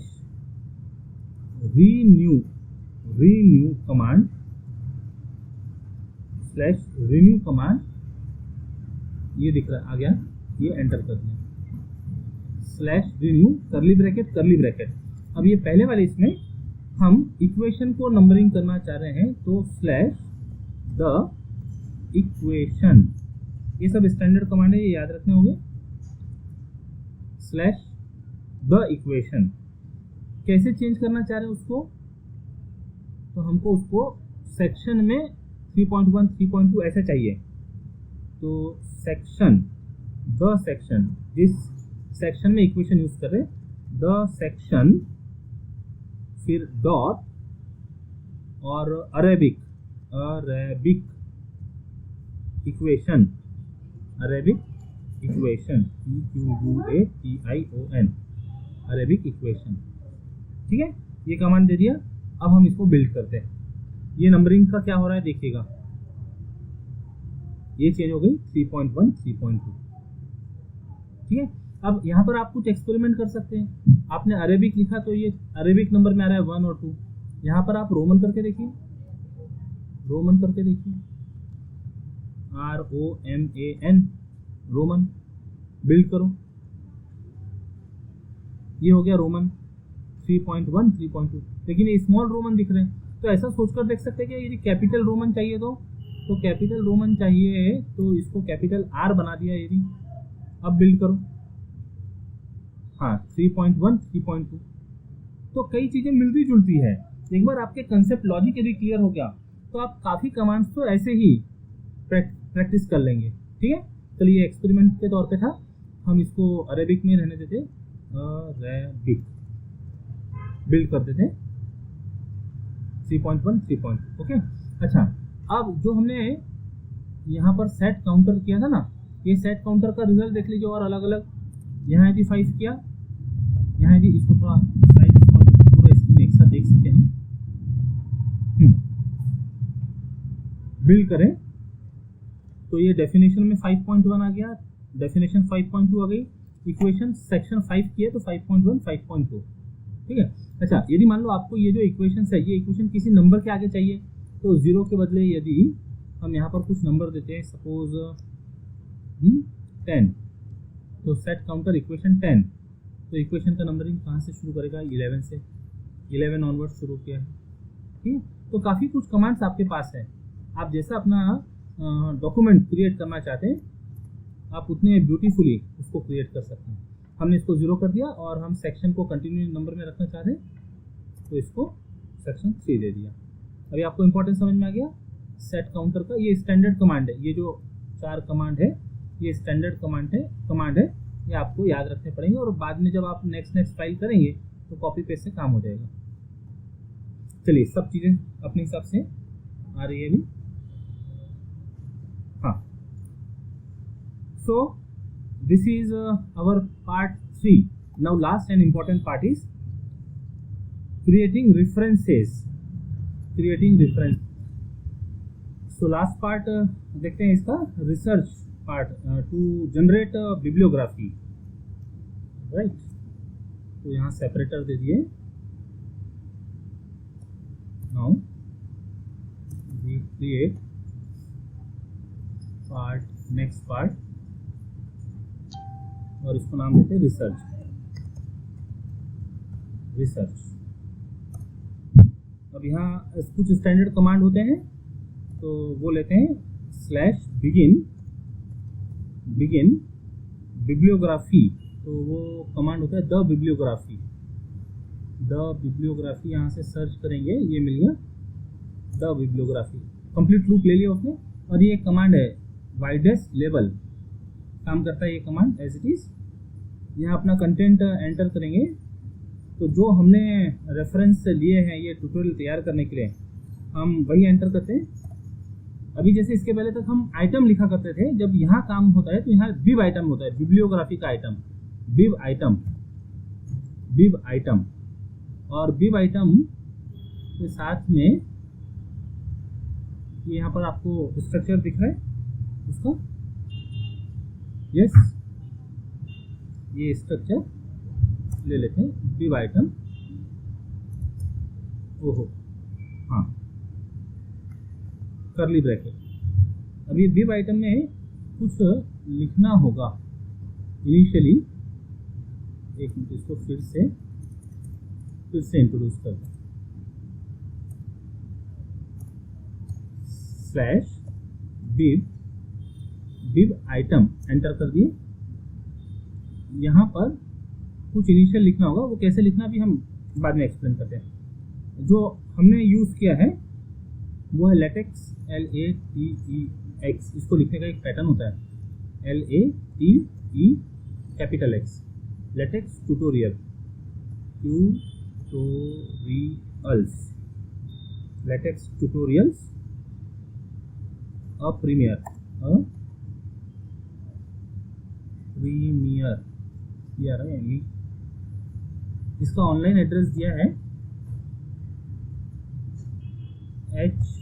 renew command, slash renew command, ये दिख रहा है, आ गया, ये एंटर कर दिया, स्लैश रीन्यू कर्ली ब्रैकेट। अब ये पहले वाले इसमें हम इक्वेशन को नंबरिंग करना चाह रहे हैं, तो स्लैश द इक्वेशन, ये सब स्टैंडर्ड कमांड है, ये याद रखने होंगे। स्लैश द इक्वेशन, कैसे चेंज करना चाह रहे हैं उसको, तो हमको उसको सेक्शन में 3.1, 3.2 ऐसा चाहिए। तो सेक्शन, द सेक्शन, जिस सेक्शन में इक्वेशन यूज कर रहे हैं, द सेक्शन, फिर डॉट और Arabic equation, EQUATION, Arabic equation, ठीक है। ये कमांड दे दिया। अब हम इसको बिल्ड करते हैं। ये नंबरिंग का क्या हो रहा है देखिएगा, ये चेंज हो गई 3.1 3.2। ठीक है, अब यहाँ पर आप कुछ एक्सपेरिमेंट कर सकते हैं। आपने अरेबिक लिखा तो ये अरेबिक नंबर में आ रहा है 1 और 2। यहाँ पर आप रोमन करके देखिए, रोमन करके देखिए, ROMAN, रोमन बिल्ड करो। ये हो गया रोमन 3.1 3.2, लेकिन ये स्मॉल रोमन दिख रहे हैं। तो ऐसा सोचकर देख सकते हैं कि यदि कैपिटल रोमन चाहिए तो कैपिटल रोमन चाहिए तो इसको कैपिटल R बना दिया यदि। अब बिल्ड करो, हाँ 3.1 3.2। तो कई चीज़ें मिलती जुलती है। एक बार आपके कंसेप्ट लॉजिक यदि क्लियर हो गया तो आप काफ़ी कमांड्स तो ऐसे ही प्रैक्टिस कर लेंगे। ठीक है, चलिए एक्सपेरिमेंट के तौर पे था, हम इसको अरेबिक में रहने देते, अरेबिक बिल्ड करते थे 3.1 3.2। ओके, अच्छा अब जो हमने यहाँ पर सेट काउंटर किया था ना, ये सेट काउंटर का रिजल्ट देख लीजिए। और अलग अलग यहाँ यदि 5 किया, यहाँ यदि इसको थोड़ा साइज स्मॉल पूरा स्क्रीन एक साथ देख सकते हैं हम। बिल्ड करें तो ये डेफिनेशन में 5.1 आ गया, डेफिनेशन 5.2 आ गई, इक्वेशन सेक्शन 5 किए तो 5.1 5.2। ठीक है, अच्छा यदि मान लो आपको ये जो इक्वेशन है, ये इक्वेशन किसी नंबर के आगे चाहिए तो 0 के बदले यदि हम यहाँ पर कुछ नंबर देते हैं, सपोज 10, तो सेट काउंटर इक्वेशन 10, तो इक्वेशन का नंबरिंग कहाँ से शुरू करेगा, 11 से, 11 ऑनवर्ड शुरू किया है। ठीक है, तो काफ़ी कुछ कमांड्स आपके पास है। आप जैसा अपना डॉक्यूमेंट क्रिएट करना चाहते हैं आप उतने ब्यूटीफुली उसको क्रिएट कर सकते हैं। हमने इसको 0 कर दिया और हम सेक्शन को कंटिन्यू नंबर में रखना चाहते हैं तो इसको सेक्शन 3 दे दिया। अभी आपको इंपॉर्टेंस समझ में आ गया। सेट काउंटर का ये स्टैंडर्ड कमांड है, ये जो 4 कमांड है ये स्टैंडर्ड कमांड है, ये आपको याद रखने पड़ेंगे और बाद में जब आप नेक्स्ट फाइल करेंगे तो कॉपी पेस्ट से काम हो जाएगा। चलिए सब चीज़ें अपने हिसाब से आ रही है अभी। हाँ, so this is our part 3. Now last and important part is creating references. So last part देखते हैं इसका research part to generate bibliography, right? तो यहाँ separator दे दिए। Now we create next part और इसको नाम देते हैं रिसर्च। अब यहाँ कुछ स्टैंडर्ड कमांड होते हैं तो वो लेते हैं /begin बिब्लियोग्राफी, तो वो कमांड होता है द बिब्लियोग्राफी। यहाँ से सर्च करेंगे, ये मिल गया द बिब्लियोग्राफी, कंप्लीट लूप ले लिया उसने। और ये कमांड है वाइडेस्ट लेवल, काम करता है ये कमांड एज इट इज़। यहाँ अपना कंटेंट एंटर करेंगे तो जो हमने रेफरेंस लिए हैं ये ट्यूटोरियल तैयार करने के लिए हम वही एंटर करते हैं। अभी जैसे इसके पहले तक हम आइटम लिखा करते थे, जब यहाँ काम होता है तो यहाँ बिब आइटम होता है, बिब्लियोग्राफी का आइटम, बिब आइटम। और बिब आइटम के साथ में ये यहाँ पर आपको स्ट्रक्चर दिख रहा है उसका, यस ये स्ट्रक्चर ले लेते हैं, बिब आइटम, ओहो हाँ कर्ली ब्रैकेट। अब ये बिब आइटम में कुछ लिखना होगा इनिशियली। एक मिनट, इसको फिर से इंट्रोड्यूस करते हैं। बिब आइटम एंटर कर दिए। यहाँ पर कुछ इनिशियल लिखना होगा, वो कैसे लिखना भी हम बाद में एक्सप्लेन करते हैं। जो हमने यूज़ किया है वो है लेटेक्स, LATEX। इसको लिखने का एक पैटर्न होता है, LATE LaTeX tutorials, LaTeX tutorials premier ये आ रहा है। इसका ऑनलाइन एड्रेस दिया है http://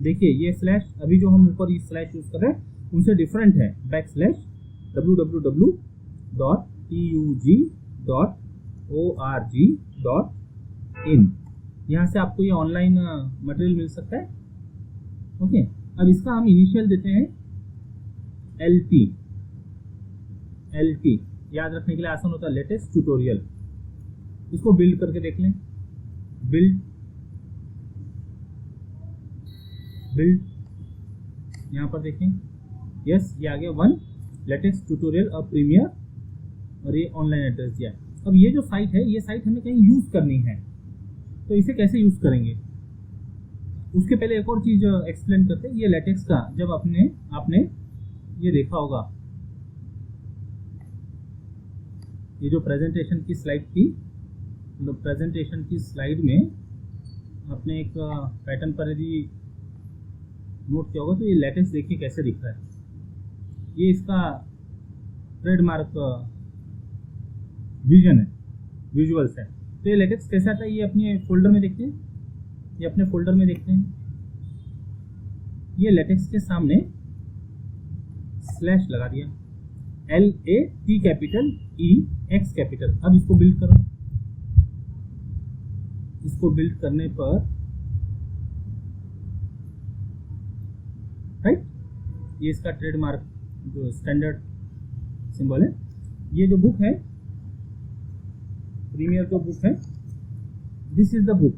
देखिए ये स्लैश अभी जो हम ऊपर ये स्लैश यूज कर रहे हैं उनसे डिफरेंट है, www.tug.org.in। यहाँ से आपको ये ऑनलाइन मटेरियल मिल सकता है। ओके, अब इसका हम इनिशियल देते हैं LT। याद रखने के लिए आसान होता है, लेटेस्ट ट्यूटोरियल। इसको बिल्ड करके देख लें, बिल्ड यहाँ पर देखें, यस ये आ गया 1 लेटेस्ट ट्यूटोरियल और प्रीमियर, और ये ऑनलाइन एड्रेस दिया है। अब ये जो साइट है, ये साइट हमें कहीं यूज करनी है, तो इसे कैसे यूज करेंगे उसके पहले एक और चीज एक्सप्लेन करते हैं। ये लेटेक्स का जब आपने ये देखा होगा, ये जो प्रेजेंटेशन की स्लाइड थी, प्रेजेंटेशन की स्लाइड में आपने एक पैटर्न पर यदि नोट किया होगा तो ये लेटेक्स देखिए कैसे दिख रहा है। ये इसका ट्रेडमार्क विजन है, विजुअल्स है। तो ये लेटेक्स कैसे आता है, ये अपने फोल्डर में देखते हैं, ये अपने फोल्डर में देखते हैं। ये लेटेक्स के सामने स्लैश लगा दिया, LAT कैपिटल EX कैपिटल। अब इसको बिल्ड करो, इसको बिल्ड करने पर राइट, ये इसका ट्रेडमार्क जो स्टैंडर्ड सिंबल है। ये जो बुक है, प्रीमियर जो बुक है, दिस इज द बुक।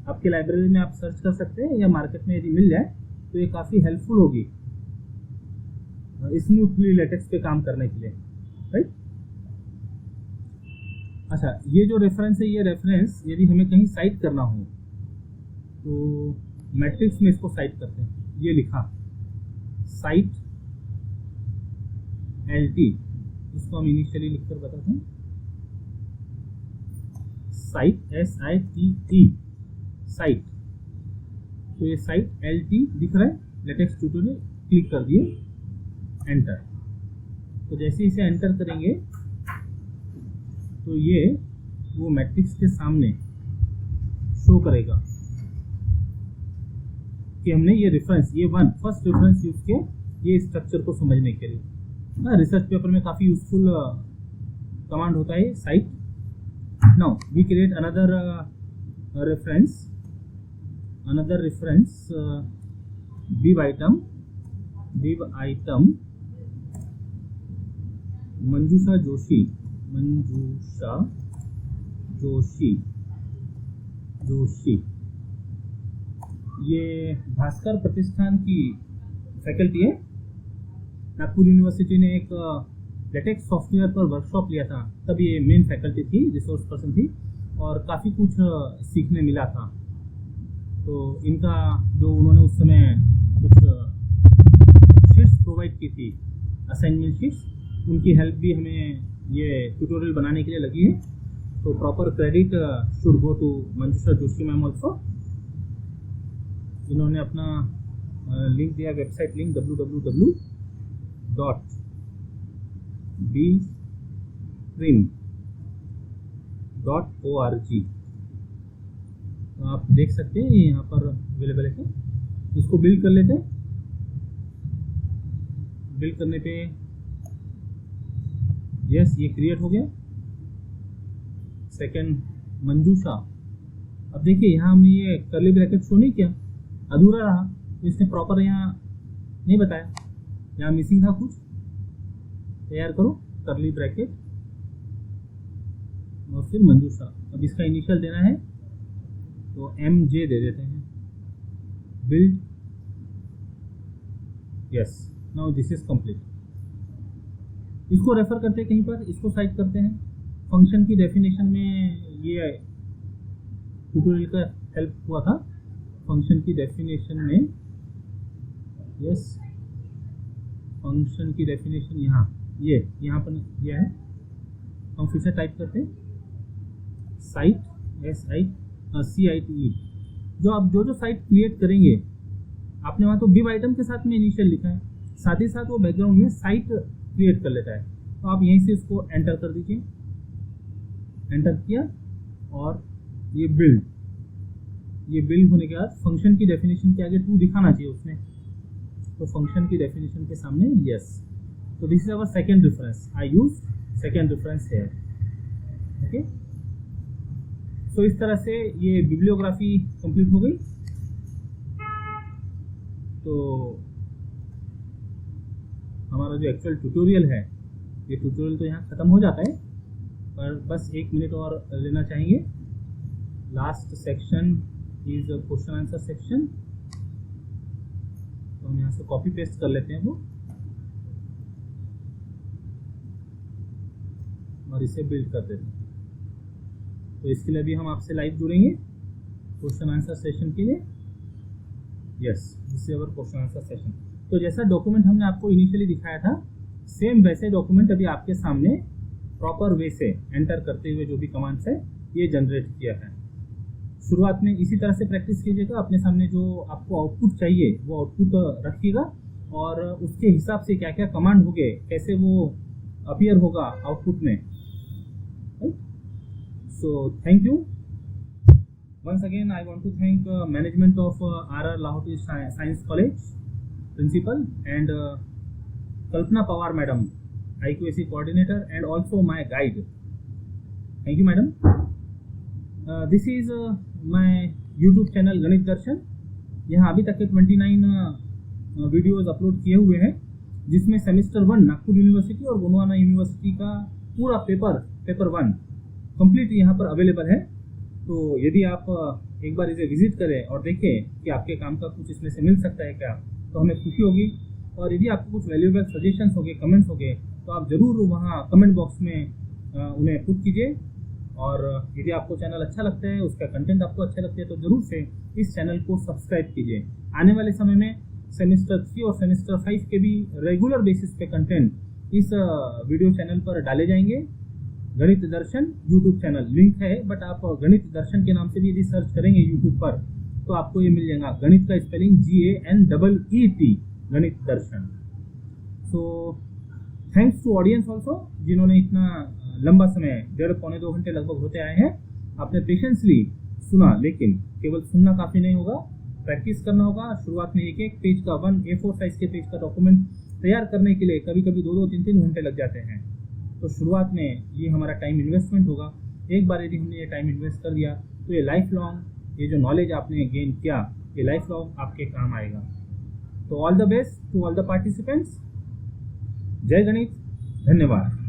आपके लाइब्रेरी में आप सर्च कर सकते हैं या मार्केट में यदि मिल जाए तो ये काफ़ी हेल्पफुल होगी स्मूथली लेटेक्स पे काम करने के लिए, राइट। अच्छा, ये जो रेफरेंस है, ये रेफरेंस यदि हमें कहीं साइट करना हो तो मैट्रिक्स में इसको साइट करते हैं। ये लिखा साइट LT, इसको हम इनिशियली लिखकर बताते हैं साइट SITE साइट। तो ये साइट LT दिख रहा है, लेटेक्स ट्यूटोरियल, क्लिक कर दिए, एंटर। तो जैसे इसे एंटर करेंगे तो ये वो मैट्रिक्स के सामने शो करेगा कि हमने ये रेफरेंस, ये फर्स्ट रेफरेंस यूज किया ये स्ट्रक्चर को समझने के लिए। रिसर्च पेपर में काफ़ी यूजफुल कमांड होता है cite. Now we create another reference bib item Manjusha Joshi. ये भास्कर प्रतिष्ठान की फैकल्टी है। नागपुर यूनिवर्सिटी ने एक लेटेक्स सॉफ्टवेयर पर वर्कशॉप लिया था, तब ये मेन फैकल्टी थी, रिसोर्स पर्सन थी, और काफ़ी कुछ सीखने मिला था। तो इनका जो उन्होंने उस समय कुछ शीट्स प्रोवाइड की थी, असाइनमेंट शीट्स, उनकी हेल्प भी हमें ये ट्यूटोरियल बनाने के लिए लगी है। तो proper credit should go to Manjusha Joshi ma'am also. इन्होंने अपना लिंक दिया, वेबसाइट लिंक www.btrim.org। तो आप देख सकते हैं यहाँ पर अवेलेबल है। इसको बिल्ड कर लेते हैं। बिल्ड करने पे यस ये क्रिएट हो गया। सेकंड मंजूषा। अब देखिए यहाँ हमने ये कर्ली ब्रैकेट शो नहीं किया, अधूरा रहा, तो इसने प्रॉपर यहाँ नहीं बताया, यहाँ मिसिंग था कुछ। तैयार करो कर्ली ब्रैकेट और फिर मंजूषा। अब इसका इनिशियल देना है तो MJ दे देते हैं। Build, yes, now this is complete. इसको रेफर करते हैं कहीं पर, इसको साइट करते हैं। फंक्शन की डेफिनेशन में ये ट्यूटोरियल का हेल्प हुआ था। फंक्शन की डेफिनेशन में, यस, फंक्शन की डेफिनेशन यहाँ पर दिया है। हम फिर से टाइप करते हैं साइट SITE। जो आप जो साइट क्रिएट करेंगे, आपने वहाँ तो बिब आइटम के साथ में इनिशियल लिखा है, साथ ही साथ वो बैकग्राउंड में साइट क्रिएट कर लेता है। तो आप यहीं से इसको एंटर कर दीजिए। एंटर किया और ये बिल्ड होने के बाद फंक्शन की डेफिनेशन के आगे 2 दिखाना चाहिए उसमें, तो फंक्शन की डेफिनेशन के सामने यस। तो this is our second reference, I use second reference है। ओके, सो इस तरह से ये बिब्लियोग्राफी कंप्लीट हो गई। तो हमारा जो एक्चुअल ट्यूटोरियल है, ये ट्यूटोरियल तो यहाँ ख़त्म हो जाता है, पर बस 1 मिनट और लेना चाहेंगे। Last section is question answer section, तो हम यहाँ से कॉपी पेस्ट कर लेते हैं वो और इसे बिल्ड कर देते हैं। तो इसके लिए भी हम आपसे लाइव जुड़ेंगे क्वेश्चन आंसर सेशन के लिए। Yes, this is our question answer session. तो जैसा डॉक्यूमेंट हमने आपको इनिशियली दिखाया था, सेम वैसे डॉक्यूमेंट अभी आपके सामने प्रॉपर वे से एंटर करते हुए जो भी कमांड्स है ये जनरेट किया है। शुरुआत में इसी तरह से प्रैक्टिस कीजिएगा, अपने सामने जो आपको आउटपुट चाहिए वो आउटपुट रखिएगा और उसके हिसाब से क्या क्या कमांड होंगे, कैसे वो अपीयर होगा आउटपुट में। So thank you once again. I want to thank management of RR Lahoti Science College principal and Kalpana Pawar madam, IQAC coordinator, and also my guide. Thank you madam. This is my YouTube channel गणित दर्शन। यहाँ अभी तक के 29 वीडियोज़ अपलोड किए हुए हैं, जिसमें सेमेस्टर 1 नागपुर यूनिवर्सिटी और गोंडवाना यूनिवर्सिटी का पूरा पेपर 1 कंप्लीट यहाँ पर अवेलेबल है। तो यदि आप एक बार इसे विजिट करें और देखें कि आपके काम का कुछ इसमें से मिल सकता है क्या, तो हमें खुशी होगी। और यदि आपको कुछ वैल्यूएबल सजेशंस होंगे, कमेंट्स होंगे, तो आप ज़रूर वहाँ कमेंट बॉक्स में उन्हें पुट कीजिए। और यदि आपको चैनल अच्छा लगता है, उसका कंटेंट आपको अच्छा लगता है, तो ज़रूर से इस चैनल को सब्सक्राइब कीजिए। आने वाले समय में सेमेस्टर 3 और सेमेस्टर 5 के भी रेगुलर बेसिस पे कंटेंट इस वीडियो चैनल पर डाले जाएंगे। गणित दर्शन यूट्यूब चैनल लिंक है, बट आप गणित दर्शन के नाम से भी यदि सर्च करेंगे यूट्यूब पर तो आपको ये मिल जाएगा। गणित का spelling GANEET, Ganit Darshan. So thanks to audience also, जिन्होंने इतना लंबा समय 1.5-2 घंटे लगभग होते आए हैं, आपने पेशेंसली सुना। लेकिन केवल सुनना काफ़ी नहीं होगा, प्रैक्टिस करना होगा। शुरुआत में एक पेज का 1 A4 साइज के पेज का डॉक्यूमेंट तैयार करने के लिए कभी कभी 2-2, 3-3 घंटे लग जाते हैं। तो शुरुआत में ये हमारा टाइम इन्वेस्टमेंट होगा। एक बार यदि हमने ये टाइम इन्वेस्ट कर दिया तो ये लाइफ लॉन्ग, ये जो नॉलेज आपने गेन किया, ये लाइफ लॉन्ग आपके काम आएगा। तो all the best to all the participants. जय गणित, धन्यवाद।